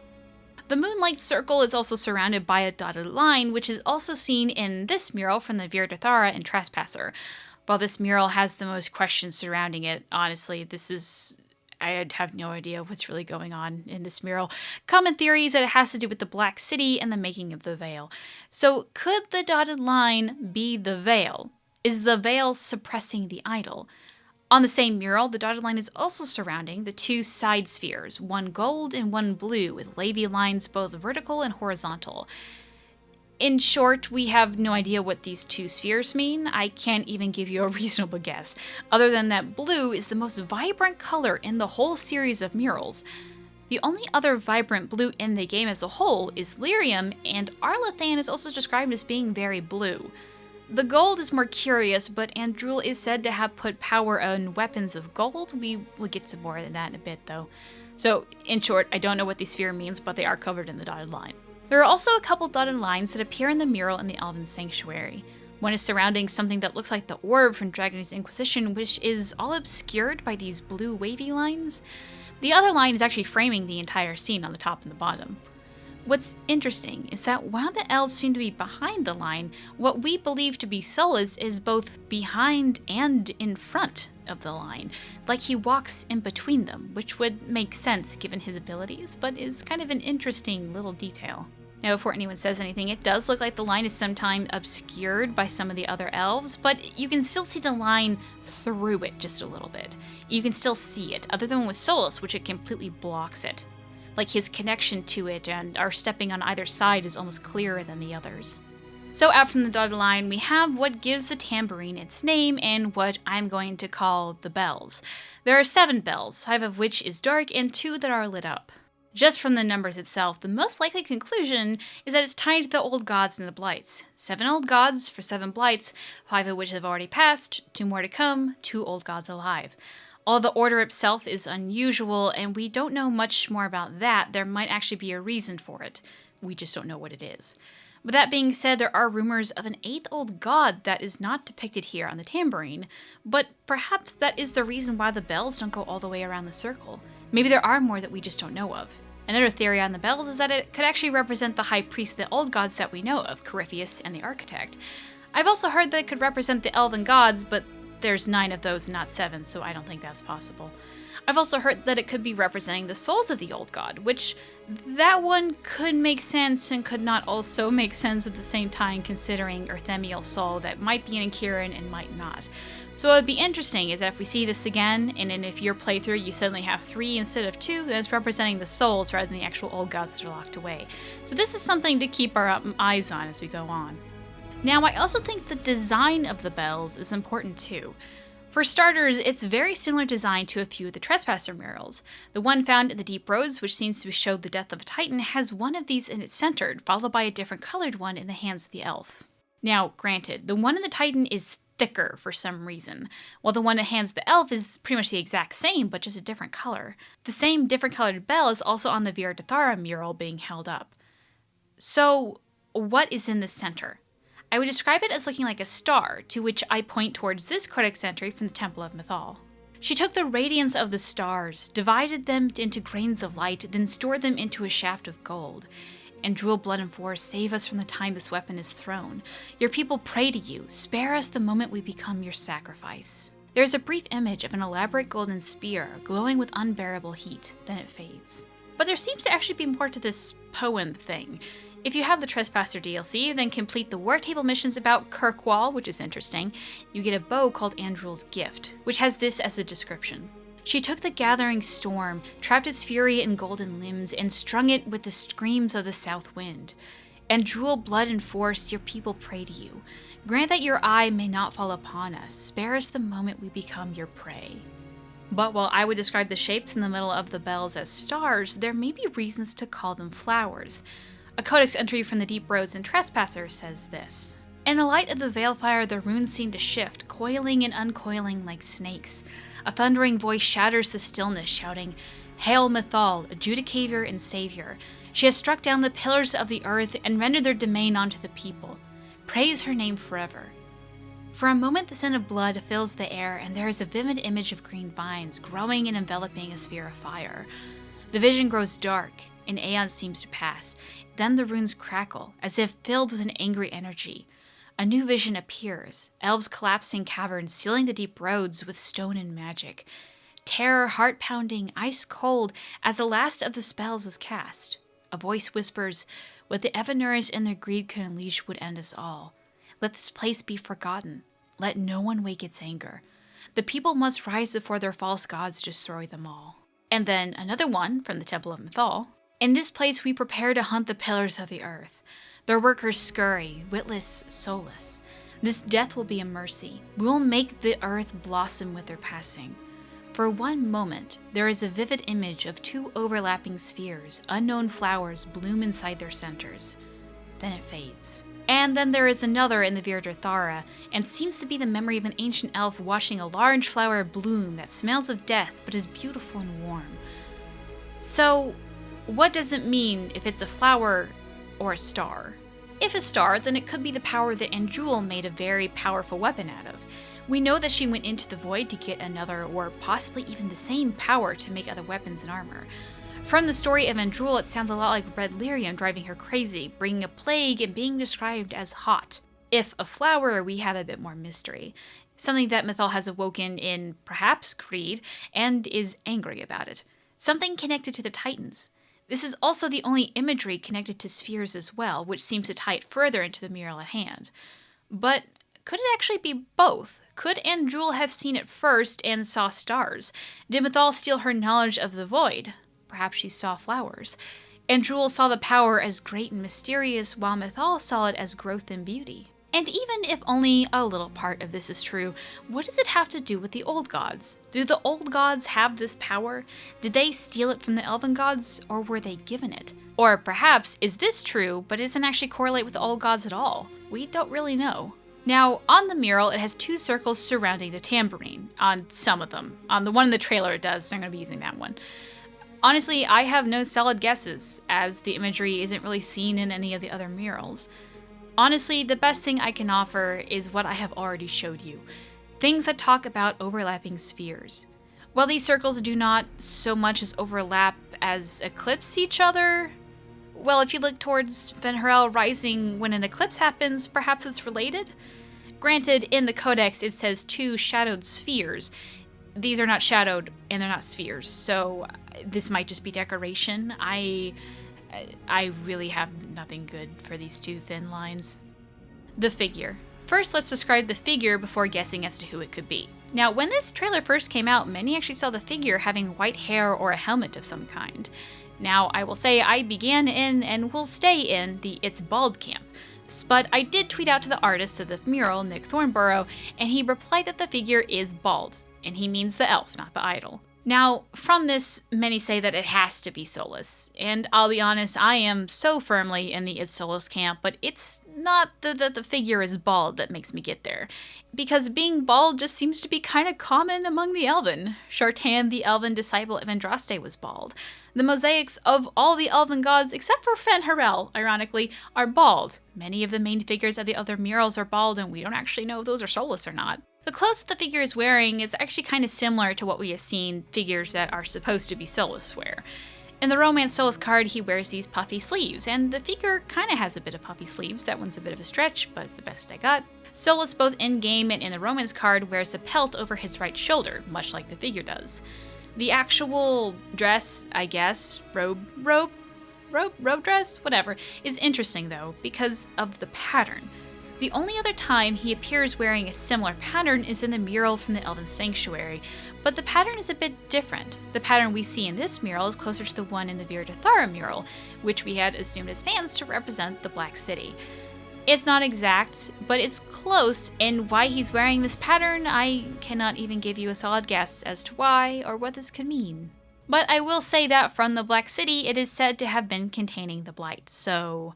The moonlight circle is also surrounded by a dotted line, which is also seen in this mural from the Virdathara and Trespasser. While this mural has the most questions surrounding it, honestly, I have no idea what's really going on in this mural. Common theory is that it has to do with the Black City and the making of the veil. So could the dotted line be the veil? Is the veil suppressing the idol? On the same mural, the dotted line is also surrounding the two side spheres, one gold and one blue, with wavy lines both vertical and horizontal. In short, we have no idea what these two spheres mean. I can't even give you a reasonable guess, other than that blue is the most vibrant color in the whole series of murals. The only other vibrant blue in the game as a whole is Lyrium, and Arlathan is also described as being very blue. The gold is more curious, but Andrul is said to have put power on weapons of gold. We will get to more of that in a bit, though. So, in short, I don't know what the sphere means, but they are covered in the dotted line. There are also a couple dotted lines that appear in the mural in the Elven Sanctuary. One is surrounding something that looks like the orb from Dragon Age Inquisition, which is all obscured by these blue wavy lines. The other line is actually framing the entire scene on the top and the bottom. What's interesting is that while the elves seem to be behind the line, what we believe to be Solas is both behind and in front of the line, like he walks in between them, which would make sense given his abilities, but is kind of an interesting little detail. Now, before anyone says anything, it does look like the line is sometimes obscured by some of the other elves, but you can still see the line through it just a little bit. You can still see it, other than with Solus, which it completely blocks it. Like his connection to it and our stepping on either side is almost clearer than the others. So out from the dotted line, we have what gives the tambourine its name and what I'm going to call the bells. There are 7 bells, 5 of which is dark and 2 that are lit up. Just from the numbers itself, the most likely conclusion is that it's tied to the old gods and the blights. 7 old gods for 7 blights, 5 of which have already passed, 2 more to come, 2 old gods alive. All the order itself is unusual, and we don't know much more about that. There might actually be a reason for it. We just don't know what it is. With that being said, there are rumors of an 8th old god that is not depicted here on the tambourine, but perhaps that is the reason why the bells don't go all the way around the circle. Maybe there are more that we just don't know of. Another theory on the bells is that it could actually represent the high priest of the old gods that we know of, Corypheus and the architect. I've also heard that it could represent the elven gods, but there's 9 of those, not 7, so I don't think that's possible. I've also heard that it could be representing the souls of the old god, which that one could make sense and could not also make sense at the same time, considering Erthemiel's soul that might be in Kirin and might not. So what would be interesting is that if we see this again, and then if your playthrough you suddenly have 3 instead of 2, then it's representing the souls rather than the actual old gods that are locked away. So this is something to keep our eyes on as we go on. Now, I also think the design of the bells is important too. For starters, it's very similar design to a few of the Trespasser murals. The one found in the Deep Roads, which seems to show the death of a titan, has one of these in its center, followed by a different colored one in the hands of the elf. Now, granted, the one in the titan is thicker for some reason, while the one that hands the elf is pretty much the exact same, but just a different color. The same different colored bell is also on the Virdathara mural being held up. So, what is in the center? I would describe it as looking like a star, to which I point towards this codex entry from the Temple of Mythal. She took the radiance of the stars, divided them into grains of light, then stored them into a shaft of gold. And Drool, Blood, and Force, save us from the time this weapon is thrown. Your people pray to you. Spare us the moment we become your sacrifice. There's a brief image of an elaborate golden spear glowing with unbearable heat, then it fades. But there seems to actually be more to this poem thing. If you have the Trespasser DLC, then complete the War Table missions about Kirkwall, which is interesting. You get a bow called Andrew's Gift, which has this as a description. She took the gathering storm, trapped its fury in golden limbs, and strung it with the screams of the south wind. And Drool, Blood, and Force, your people pray to you. Grant that your eye may not fall upon us. Spare us the moment we become your prey. But while I would describe the shapes in the middle of the bells as stars, there may be reasons to call them flowers. A codex entry from the Deep Roads and Trespasser says this. In the light of the Veilfire, the runes seem to shift, coiling and uncoiling like snakes. A thundering voice shatters the stillness, shouting, Hail Mythal, adjudicator and savior. She has struck down the pillars of the earth and rendered their domain unto the people. Praise her name forever. For a moment the scent of blood fills the air, and there is a vivid image of green vines growing and enveloping a sphere of fire. The vision grows dark, an aeon seems to pass. Then the runes crackle, as if filled with an angry energy. A new vision appears, elves collapsing caverns, sealing the deep roads with stone and magic. Terror heart-pounding, ice-cold, as the last of the spells is cast. A voice whispers, what the Evanurs in their greed could unleash would end us all. Let this place be forgotten. Let no one wake its anger. The people must rise before their false gods destroy them all. And then another one from the Temple of Mythal. In this place we prepare to hunt the pillars of the earth. Their workers scurry, witless, soulless. This death will be a mercy. We will make the earth blossom with their passing. For one moment, there is a vivid image of two overlapping spheres. Unknown flowers bloom inside their centers. Then it fades. And then there is another in the Virdr Thara, and seems to be the memory of an ancient elf watching a large flower bloom that smells of death but is beautiful and warm. So, what does it mean if it's a flower or a star? If a star, then it could be the power that Andrul made a very powerful weapon out of. We know that she went into the void to get another, or possibly even the same power to make other weapons and armor. From the story of Andrul, it sounds a lot like Red Lyrium driving her crazy, bringing a plague and being described as hot. If a flower, we have a bit more mystery. Something that Mythal has awoken in, perhaps, greed, and is angry about it. Something connected to the Titans. This is also the only imagery connected to spheres as well, which seems to tie it further into the mural at hand. But could it actually be both? Could Andrul have seen it first and saw stars? Did Mythal steal her knowledge of the void? Perhaps she saw flowers. Andrul saw the power as great and mysterious, while Mythal saw it as growth and beauty. And even if only a little part of this is true, what does it have to do with the old gods? Do the old gods have this power? Did they steal it from the elven gods, or were they given it? Or perhaps, is this true, but it doesn't actually correlate with the old gods at all? We don't really know. Now, on the mural, it has two circles surrounding the tambourine, on some of them. On the one in the trailer it does, so I'm going to be using that one. Honestly, I have no solid guesses, as the imagery isn't really seen in any of the other murals. Honestly, the best thing I can offer is what I have already showed you. Things that talk about overlapping spheres. While these circles do not so much as overlap as eclipse each other, well, if you look towards fen'harel rising when an eclipse happens, perhaps it's related? Granted, in the codex it says two shadowed spheres. These are not shadowed, and they're not spheres, so this might just be decoration. I really have nothing good for these two thin lines. The figure. First, let's describe the figure before guessing as to who it could be. Now, when this trailer first came out, many actually saw the figure having white hair or a helmet of some kind. Now, I will say I began in and will stay in the It's Bald camp. But I did tweet out to the artist of the mural, Nick Thornborough, and he replied that the figure is bald, and he means the elf, not the idol. Now, from this, many say that it has to be Solus, and I'll be honest, I am so firmly in the It's Solus camp, but it's not the figure is bald that makes me get there, because being bald just seems to be kind of common among the Elven. Shartan, the Elven disciple of Andraste, was bald. The mosaics of all the Elven gods, except for fen'harel, ironically, are bald. Many of the main figures of the other murals are bald, and we don't actually know if those are Solus or not. The clothes that the figure is wearing is actually kind of similar to what we have seen figures that are supposed to be Solus wear. In the Romance Solus card, he wears these puffy sleeves, and the figure kinda has a bit of puffy sleeves. That one's a bit of a stretch, but it's the best I got. Solus, both in-game and in the Romance card, wears a pelt over his right shoulder, much like the figure does. The actual dress, I guess, robe dress, whatever, is interesting though, because of the pattern. The only other time he appears wearing a similar pattern is in the mural from the Elven Sanctuary, but the pattern is a bit different. The pattern we see in this mural is closer to the one in the Viridathara mural, which we had assumed as fans to represent the Black City. It's not exact, but it's close, and why he's wearing this pattern, I cannot even give you a solid guess as to why or what this could mean. But I will say that from the Black City, it is said to have been containing the Blight, so...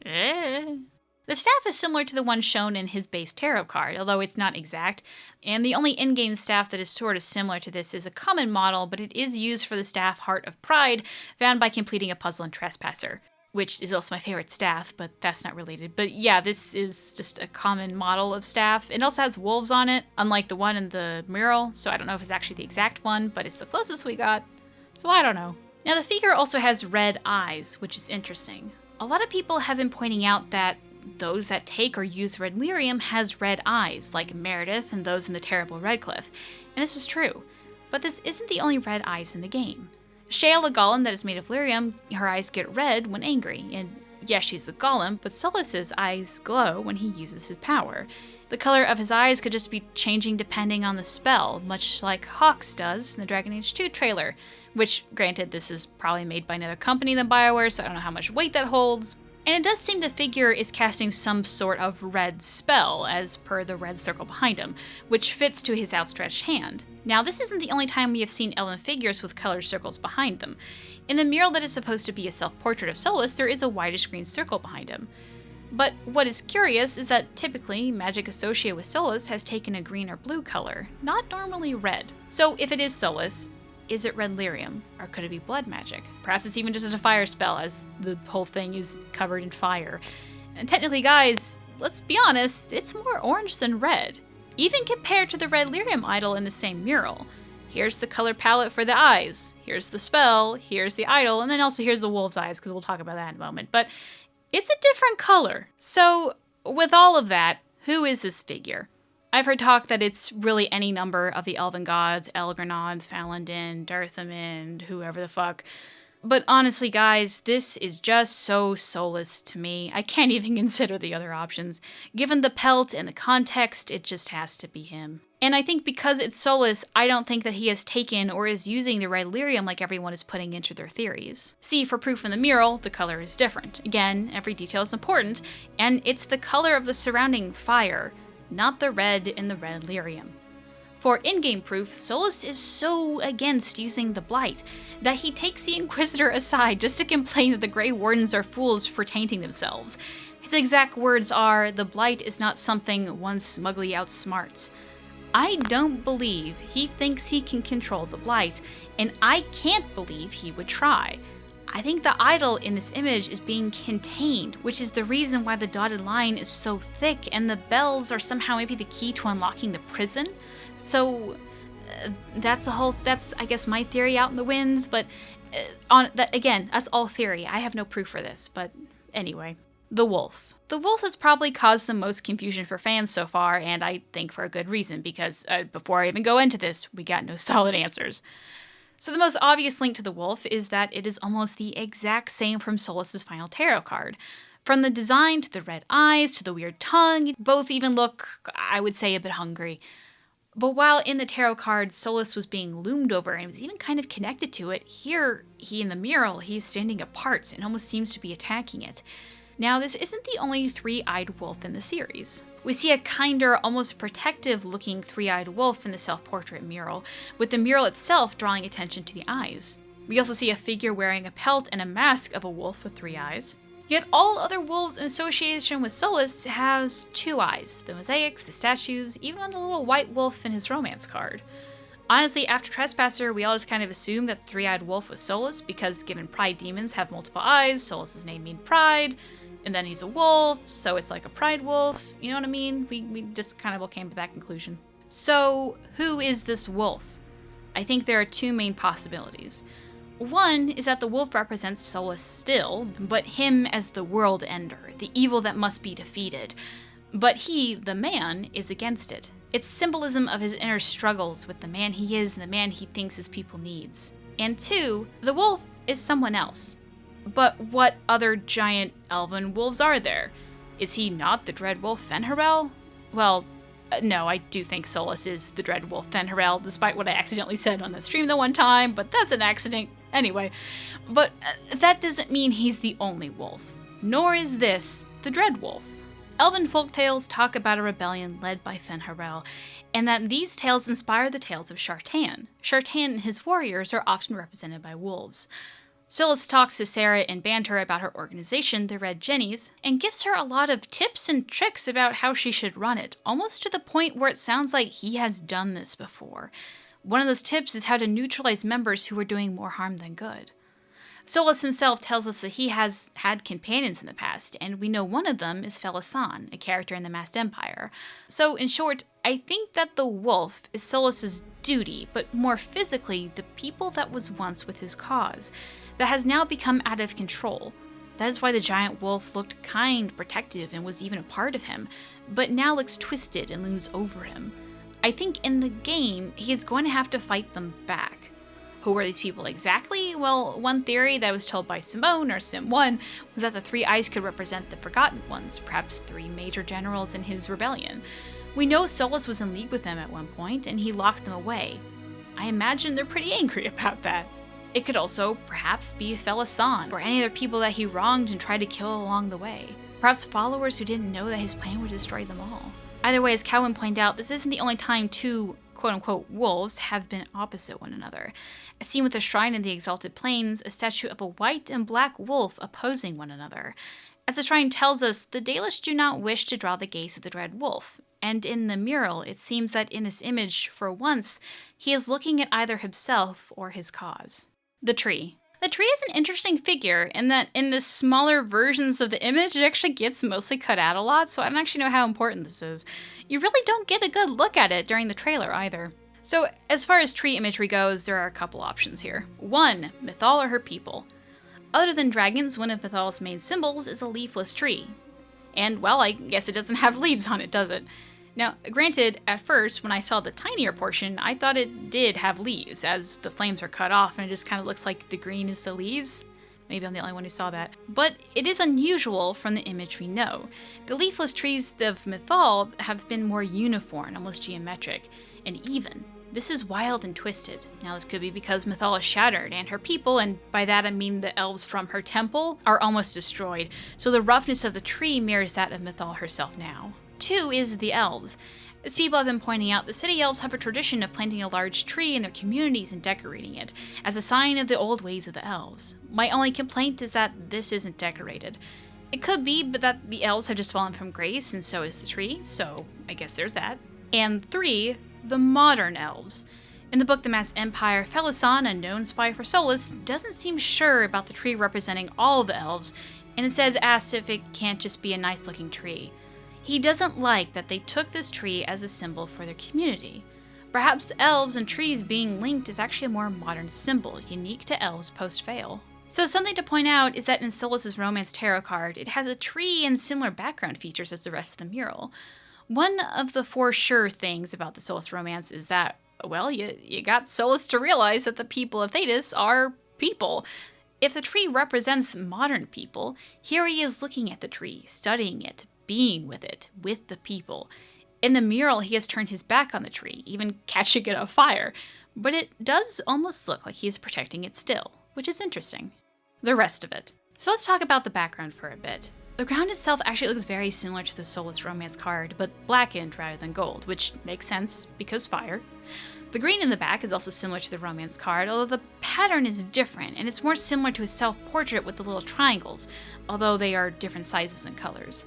The staff is similar to the one shown in his base tarot card, although it's not exact, and the only in-game staff that is sort of similar to this is a common model, but it is used for the staff Heart of Pride, found by completing a puzzle in Trespasser, which is also my favorite staff, but that's not related. But yeah, this is just a common model of staff. It also has wolves on it, unlike the one in the mural, so I don't know if it's actually the exact one, but it's the closest we got, so I don't know. Now the figure also has red eyes, which is interesting. A lot of people have been pointing out that those that take or use red lyrium has red eyes, like Meredith and those in the Terrible Redcliffe, and this is true. But this isn't the only red eyes in the game. Shale, a golem that is made of lyrium, her eyes get red when angry, and yes, she's a golem, but Solus's eyes glow when he uses his power. The color of his eyes could just be changing depending on the spell, much like Hawk's does in the Dragon Age 2 trailer, which, granted, this is probably made by another company than BioWare, so I don't know how much weight that holds. And it does seem the figure is casting some sort of red spell, as per the red circle behind him, which fits to his outstretched hand. Now, this isn't the only time we have seen elven figures with colored circles behind them. In the mural that is supposed to be a self-portrait of Solus, there is a whitish green circle behind him. But what is curious is that typically, magic associated with Solus has taken a green or blue color, not normally red. So if it is Solus, is it red lyrium, or could it be blood magic? Perhaps it's even just a fire spell, as the whole thing is covered in fire. And technically, guys, let's be honest, it's more orange than red, even compared to the red Lyrium Idol in the same mural. Here's the color palette for the eyes, here's the spell, here's the idol, and then also here's the wolf's eyes, because we'll talk about that in a moment. But it's a different color. So, with all of that, who is this figure? I've heard talk that it's really any number of the elven gods, Elgernod, Falandin, Darthamin, whoever the fuck. But honestly, guys, this is just so Solus to me. I can't even consider the other options. Given the pelt and the context, it just has to be him. And I think because it's Solus, I don't think that he has taken or is using the red lyrium like everyone is putting into their theories. See, for proof in the mural, the color is different. Again, every detail is important, and it's the color of the surrounding fire, not the red in the red lyrium. For in-game proof, Solus is so against using the Blight that he takes the Inquisitor aside just to complain that the Grey Wardens are fools for tainting themselves. His exact words are, "The Blight is not something one smugly outsmarts." I don't believe he thinks he can control the Blight, and I can't believe he would try. I think the idol in this image is being contained, which is the reason why the dotted line is so thick and the bells are somehow maybe the key to unlocking the prison. So that's I guess my theory out in the winds, but on that again, that's all theory. I have no proof for this, but anyway. The wolf. The wolf has probably caused the most confusion for fans so far, and I think for a good reason, because before I even go into this, we got no solid answers. So the most obvious link to the wolf is that it is almost the exact same from Solus's final tarot card. From the design to the red eyes to the weird tongue, both even look, I would say, a bit hungry. But while in the tarot card, Solus was being loomed over and was even kind of connected to it, here, in the mural, he's standing apart and almost seems to be attacking it. Now, this isn't the only three-eyed wolf in the series. We see a kinder, almost protective-looking three-eyed wolf in the self-portrait mural, with the mural itself drawing attention to the eyes. We also see a figure wearing a pelt and a mask of a wolf with 3 eyes. Yet all other wolves in association with Solus has 2 eyes, the mosaics, the statues, even the little white wolf in his romance card. Honestly, after Trespasser, we all just kind of assumed that the 3-eyed wolf was Solus, because given pride demons have multiple eyes, Solus's name means pride, and then he's a wolf, so it's like a pride wolf, you know what I mean? We just kind of all came to that conclusion. So, who is this wolf? I think there are 2 main possibilities. One is that the wolf represents Solus still, but him as the world ender, the evil that must be defeated. But he, the man, is against it. It's symbolism of his inner struggles with the man he is and the man he thinks his people needs. And two, the wolf is someone else. But what other giant elven wolves are there? Is he not the dread wolf fen'harel? Well, no, I do think Solus is the dread wolf fen'harel, despite what I accidentally said on the stream the one time, but that's an accident anyway. But that doesn't mean he's the only wolf, nor is this the dread wolf. Elven folktales talk about a rebellion led by fen'harel, and that these tales inspire the tales of Shartan. Shartan and his warriors are often represented by wolves. Solus talks to Sarah in banter about her organization, the Red Jennies, and gives her a lot of tips and tricks about how she should run it, almost to the point where it sounds like he has done this before. One of those tips is how to neutralize members who are doing more harm than good. Solus himself tells us that he has had companions in the past, and we know one of them is Felisan, a character in the Masked Empire. So, in short, I think that the wolf is Solus's duty, but more physically, the people that was once with his cause, that has now become out of control. That is why the giant wolf looked kind, protective, and was even a part of him, but now looks twisted and looms over him. I think in the game, he is going to have to fight them back. Who were these people exactly? Well, one theory that was told by Simone, or Sim1, was that the three eyes could represent the Forgotten Ones, perhaps three major generals in his rebellion. We know Solus was in league with them at one point, and he locked them away. I imagine they're pretty angry about that. It could also, perhaps, be Felisan, or any other people that he wronged and tried to kill along the way. Perhaps followers who didn't know that his plan would destroy them all. Either way, as Cowan pointed out, this isn't the only time two quote-unquote wolves have been opposite one another. As seen with the shrine in the Exalted Plains, a statue of a white and black wolf opposing one another. As the shrine tells us, the Dalish do not wish to draw the gaze of the dread wolf, and in the mural, it seems that in this image, for once, he is looking at either himself or his cause. The tree. The tree is an interesting figure in that in the smaller versions of the image, it actually gets mostly cut out a lot, so I don't actually know how important this is. You really don't get a good look at it during the trailer either. So as far as tree imagery goes, there are a couple options here. One, Mythal or her people. Other than dragons, one of Mythal's main symbols is a leafless tree. And, well, I guess it doesn't have leaves on it, does it? Now, granted, at first, when I saw the tinier portion, I thought it did have leaves, as the flames are cut off and it just kind of looks like the green is the leaves. Maybe I'm the only one who saw that. But it is unusual from the image we know. The leafless trees of Mythal have been more uniform, almost geometric, and even. This is wild and twisted. Now, this could be because Mythal is shattered, and her people, and by that I mean the elves from her temple, are almost destroyed, so the roughness of the tree mirrors that of Mythal herself now. Two is the elves. As people have been pointing out, the city elves have a tradition of planting a large tree in their communities and decorating it, as a sign of the old ways of the elves. My only complaint is that this isn't decorated. It could be, but that the elves have just fallen from grace, and so is the tree, so I guess there's that. And three, the modern elves. In the book The Masked Empire, Felisan, a known spy for Solus, doesn't seem sure about the tree representing all the elves, and instead asks if it can't just be a nice-looking tree. He doesn't like that they took this tree as a symbol for their community. Perhaps elves and trees being linked is actually a more modern symbol, unique to elves post-Fail. So something to point out is that in Solus's Romance Tarot card, it has a tree and similar background features as the rest of the mural. One of the for sure things about the Solus romance is that, well, you got Solus to realize that the people of Thedas are people. If the tree represents modern people, here he is looking at the tree, studying it, being with it, with the people. In the mural, he has turned his back on the tree, even catching it on fire, but it does almost look like he is protecting it still, which is interesting. The rest of it. So let's talk about the background for a bit. The ground itself actually looks very similar to the Solus romance card, but blackened rather than gold, which makes sense because fire. The green in the back is also similar to the romance card, although the pattern is different, and it's more similar to a self-portrait with the little triangles, although they are different sizes and colors.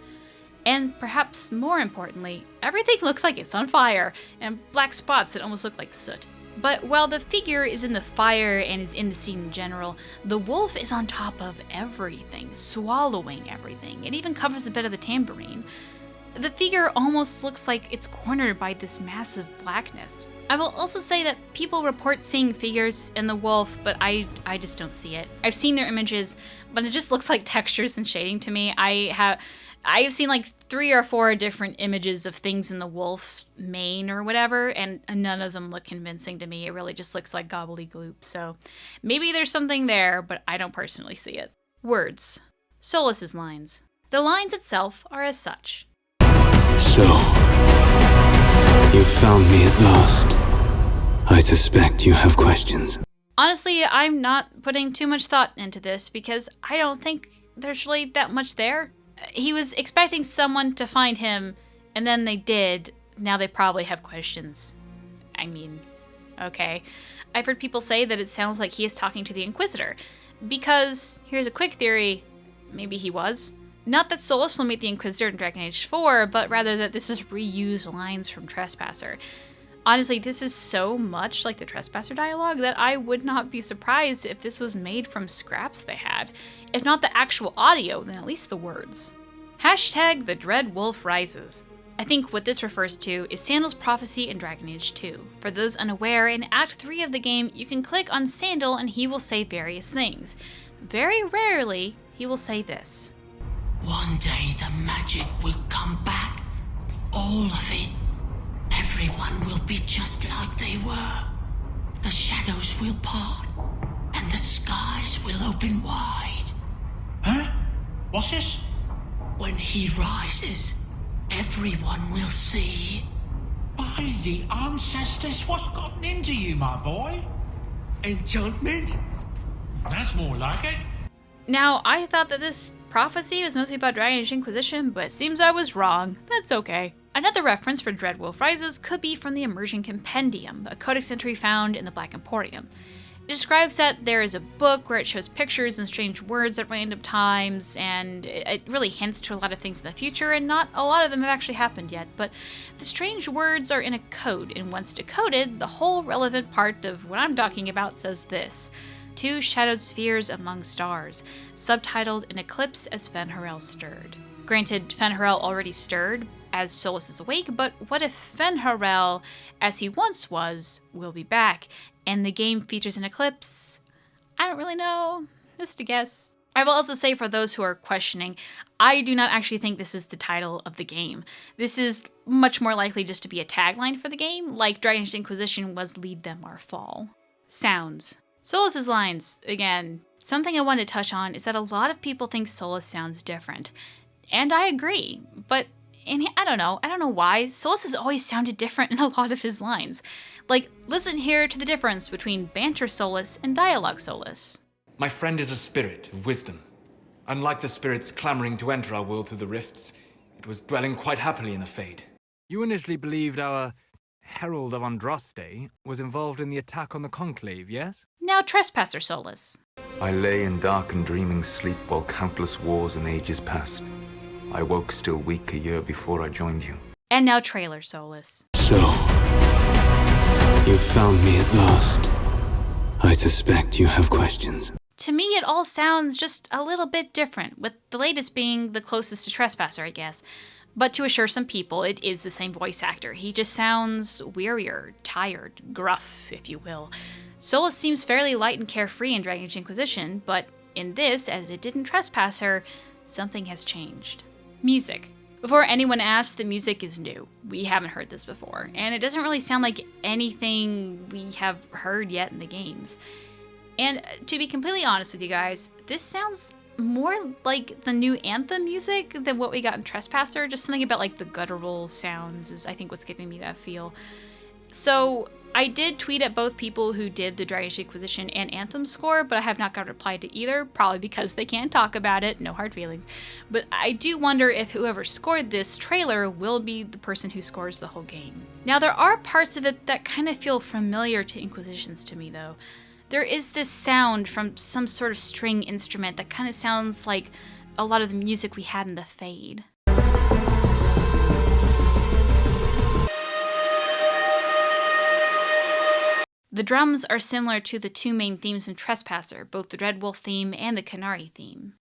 And perhaps more importantly, everything looks like it's on fire, and black spots that almost look like soot. But while the figure is in the fire and is in the scene in general, the wolf is on top of everything, swallowing everything. It even covers a bit of the tambourine. The figure almost looks like it's cornered by this massive blackness. I will also say that people report seeing figures in the wolf, but I just don't see it. I've seen their images, but it just looks like textures and shading to me. I've seen like 3 or 4 different images of things in the wolf mane or whatever, and none of them look convincing to me. It really just looks like gobbledygook. So maybe there's something there, but I don't personally see it. Words. Solus's lines. The lines itself are as such. So, you found me at last. I suspect you have questions. Honestly, I'm not putting too much thought into this because I don't think there's really that much there. He was expecting someone to find him, and then they did. Now they probably have questions. I mean, okay. I've heard people say that it sounds like he is talking to the Inquisitor, because, here's a quick theory, maybe he was. Not that Solus will meet the Inquisitor in Dragon Age 4, but rather that this is reused lines from Trespasser. Honestly, this is so much like the Trespasser dialogue that I would not be surprised if this was made from scraps they had. If not the actual audio, then at least the words. Hashtag the Dread Wolf Rises. I think what this refers to is Sandal's prophecy in Dragon Age 2. For those unaware, in Act 3 of the game, you can click on Sandal and he will say various things. Very rarely, he will say this. One day the magic will come back. All of it. Everyone will be just like they were. The shadows will part, and the skies will open wide. Huh? What's this? When he rises, everyone will see. By the ancestors, what's gotten into you, my boy? Enchantment? That's more like it. Now, I thought that this prophecy was mostly about Dragon Age Inquisition, but it seems I was wrong. That's okay. Another reference for Dread Wolf Rises could be from the Immersion Compendium, a codex entry found in the Black Emporium. It describes that there is a book where it shows pictures and strange words at random times, and it really hints to a lot of things in the future, and not a lot of them have actually happened yet, but the strange words are in a code, and once decoded, the whole relevant part of what I'm talking about says this. 2 shadowed spheres among stars, subtitled An Eclipse as fen'harel Stirred. Granted, fen'harel already stirred, as Solus is awake, but what if fen'harel, as he once was, will be back, and the game features an eclipse? I don't really know. Just a guess. I will also say for those who are questioning, I do not actually think this is the title of the game. This is much more likely just to be a tagline for the game, like Dragon Age Inquisition was Lead Them or Fall. Sounds. Solus's lines, again. Something I want to touch on is that a lot of people think Solus sounds different. And I agree, but I don't know why. Solus has always sounded different in a lot of his lines. Like, listen here to the difference between banter Solus and dialogue Solus. My friend is a spirit of wisdom. Unlike the spirits clamoring to enter our world through the rifts, it was dwelling quite happily in the Fade. You initially believed our Herald of Andraste was involved in the attack on the Conclave, yes? Now Trespasser Solus. I lay in dark and dreaming sleep while countless wars and ages passed. I woke still weak a year before I joined you. And now Trailer Solus. So, you found me at last. I suspect you have questions. To me, it all sounds just a little bit different, with the latest being the closest to Trespasser, I guess. But to assure some people, it is the same voice actor. He just sounds wearier, tired, gruff, if you will. Solus seems fairly light and carefree in Dragon Age Inquisition, but in this, as it did in Trespasser, something has changed. Music. Before anyone asks, the music is new. We haven't heard this before, and it doesn't really sound like anything we have heard yet in the games. And to be completely honest with you guys, this sounds more like the new Anthem music than what we got in Trespasser. Just something about like the guttural sounds is I think what's giving me that feel. So I did tweet at both people who did the Dragon Age Inquisition and Anthem score, but I have not got a reply to either, probably because they can't talk about it, no hard feelings. But I do wonder if whoever scored this trailer will be the person who scores the whole game. Now there are parts of it that kind of feel familiar to Inquisitions to me though. There is this sound from some sort of string instrument that kind of sounds like a lot of the music we had in the Fade. The drums are similar to the 2 main themes in Trespasser, both the Dread Wolf theme and the Canary theme.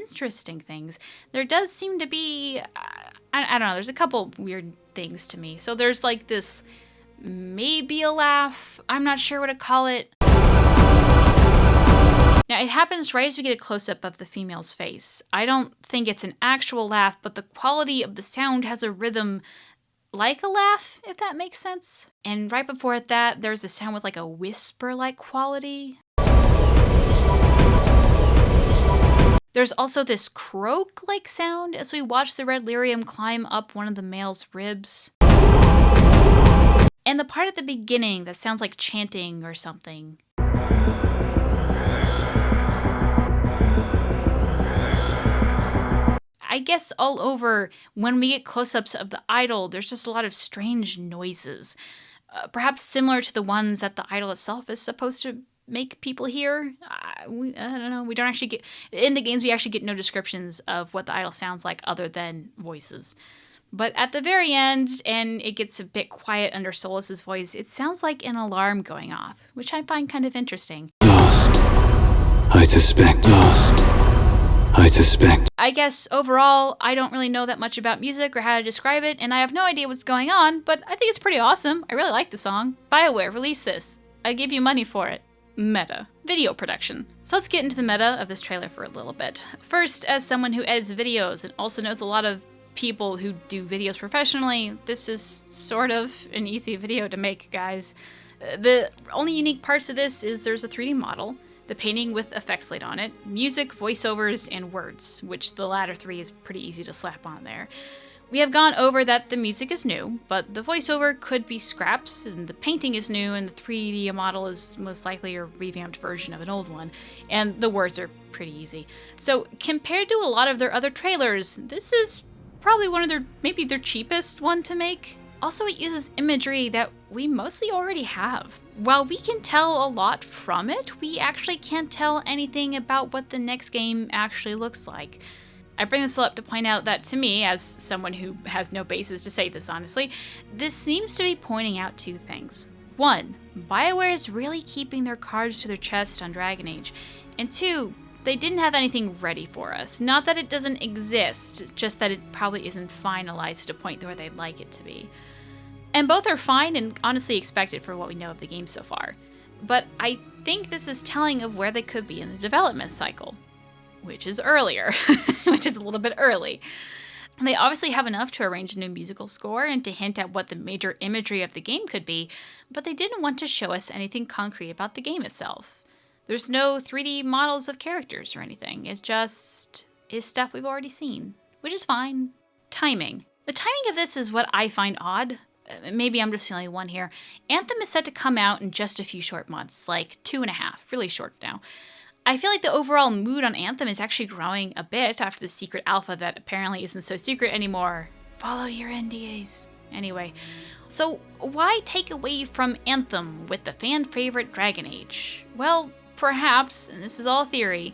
interesting things. There does seem to be, I don't know, there's a couple weird things to me. So there's like this, maybe a laugh, I'm not sure what to call it. Now, it happens right as we get a close-up of the female's face. I don't think it's an actual laugh, but the quality of the sound has a rhythm like a laugh, if that makes sense. And right before that, there's a sound with like a whisper-like quality. There's also this croak-like sound as we watch the red lyrium climb up one of the male's ribs. And the part at the beginning that sounds like chanting or something. I guess all over, when we get close-ups of the idol, there's just a lot of strange noises. Perhaps similar to the ones that the idol itself is supposed to make people hear. I don't know. We don't actually get... In the games, we actually get no descriptions of what the idol sounds like other than voices. But at the very end, and it gets a bit quiet under Solus's voice, it sounds like an alarm going off, which I find kind of interesting. Lost. I suspect. Lost. I suspect. I guess overall, I don't really know that much about music or how to describe it, and I have no idea what's going on, but I think it's pretty awesome. I really like the song. BioWare, release this. I give you money for it. Meta. Video production. So let's get into the meta of this trailer for a little bit. First, as someone who edits videos and also knows a lot of people who do videos professionally, this is sort of an easy video to make, guys. The only unique parts of this is there's a 3D model, the painting with effects laid on it, music, voiceovers, and words, which the latter three is pretty easy to slap on there. We have gone over that the music is new, but the voiceover could be scraps, and the painting is new, and the 3D model is most likely a revamped version of an old one, and the words are pretty easy. So compared to a lot of their other trailers, this is probably one of maybe their cheapest one to make. Also, it uses imagery that we mostly already have. While we can tell a lot from it, we actually can't tell anything about what the next game actually looks like. I bring this up to point out that to me, as someone who has no basis to say this honestly, this seems to be pointing out two things. One, BioWare is really keeping their cards to their chest on Dragon Age. And two, they didn't have anything ready for us. Not that it doesn't exist, just that it probably isn't finalized to a point where they'd like it to be. And both are fine and honestly expected for what we know of the game so far. But I think this is telling of where they could be in the development cycle, which is earlier, which is a little bit early. And they obviously have enough to arrange a new musical score and to hint at what the major imagery of the game could be, but they didn't want to show us anything concrete about the game itself. There's no 3D models of characters or anything. It just is stuff we've already seen, which is fine. Timing. The timing of this is what I find odd. Maybe I'm just the only one here. Anthem is set to come out in just a few short months, like 2.5, really short now. I feel like the overall mood on Anthem is actually growing a bit after the secret alpha that apparently isn't so secret anymore. Follow your NDAs. Anyway, so why take away from Anthem with the fan favorite Dragon Age? Well, perhaps, and this is all theory,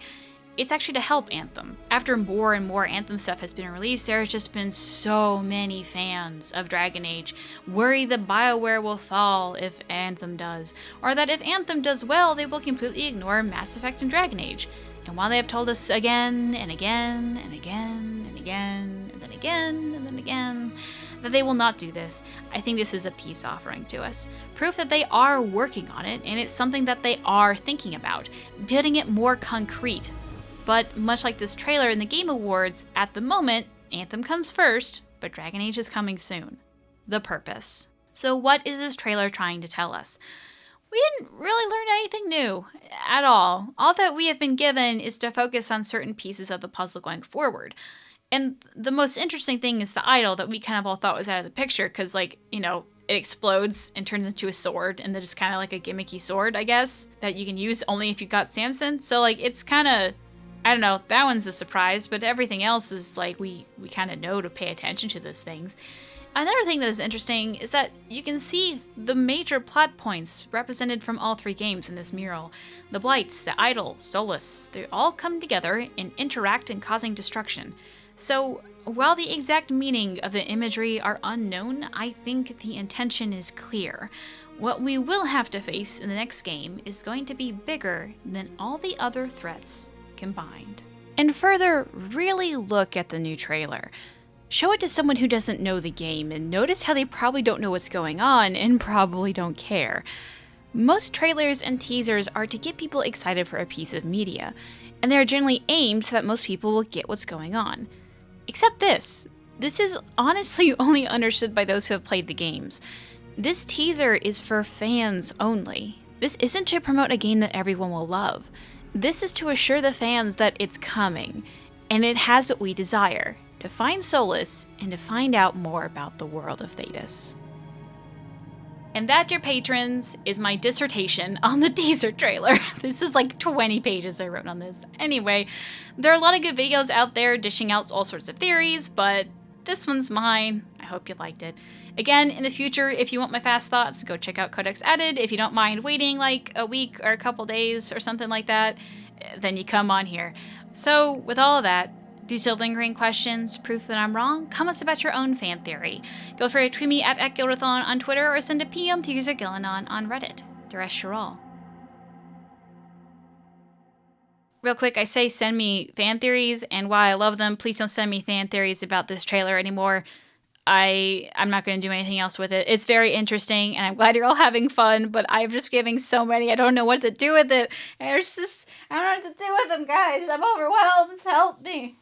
it's actually to help Anthem. After more and more Anthem stuff has been released, there has just been so many fans of Dragon Age worried that BioWare will fall if Anthem does, or that if Anthem does well, they will completely ignore Mass Effect and Dragon Age. And while they have told us again and again and again and again and then again and then again that they will not do this, I think this is a peace offering to us. Proof that they are working on it, and it's something that they are thinking about, building it more concrete. But much like this trailer in the Game Awards, at the moment, Anthem comes first, but Dragon Age is coming soon. The purpose. So what is this trailer trying to tell us? We didn't really learn anything new at all. All that we have been given is to focus on certain pieces of the puzzle going forward. And the most interesting thing is the idol that we kind of all thought was out of the picture, because, like, you know, it explodes and turns into a sword, and then just kind of like a gimmicky sword, I guess, that you can use only if you got Samson. So, like, it's kind of, I don't know, that one's a surprise, but everything else is like we kind of know to pay attention to those things. Another thing that is interesting is that you can see the major plot points represented from all three games in this mural. The Blights, the Idol, Solus, they all come together and interact in causing destruction. So while the exact meaning of the imagery are unknown, I think the intention is clear. What we will have to face in the next game is going to be bigger than all the other threats combined. And further, really look at the new trailer. Show it to someone who doesn't know the game and notice how they probably don't know what's going on and probably don't care. Most trailers and teasers are to get people excited for a piece of media, and they are generally aimed so that most people will get what's going on. Except this. This is honestly only understood by those who have played the games. This teaser is for fans only. This isn't to promote a game that everyone will love. This is to assure the fans that it's coming, and it has what we desire, to find solace and to find out more about the world of Thedas. And that, dear patrons, is my dissertation on the teaser trailer. This is like 20 pages I wrote on this. Anyway, there are a lot of good videos out there dishing out all sorts of theories, but this one's mine. I hope you liked it. Again, in the future, if you want my fast thoughts, go check out Codex Added. If you don't mind waiting like a week or a couple days or something like that, then you come on here. So, with all of that, do you still have lingering questions, proof that I'm wrong? Comments about your own fan theory. Feel free to tweet me at Gildathon on Twitter or send a PM to user Gillanon on Reddit. Duresh Sharal. Real quick, I say send me fan theories, and while I love them, please don't send me fan theories about this trailer anymore. I'm not going to do anything else with it. It's very interesting, and I'm glad you're all having fun, but I'm just giving so many. I don't know what to do with it. I don't know what to do with them, guys. I'm overwhelmed. Help me.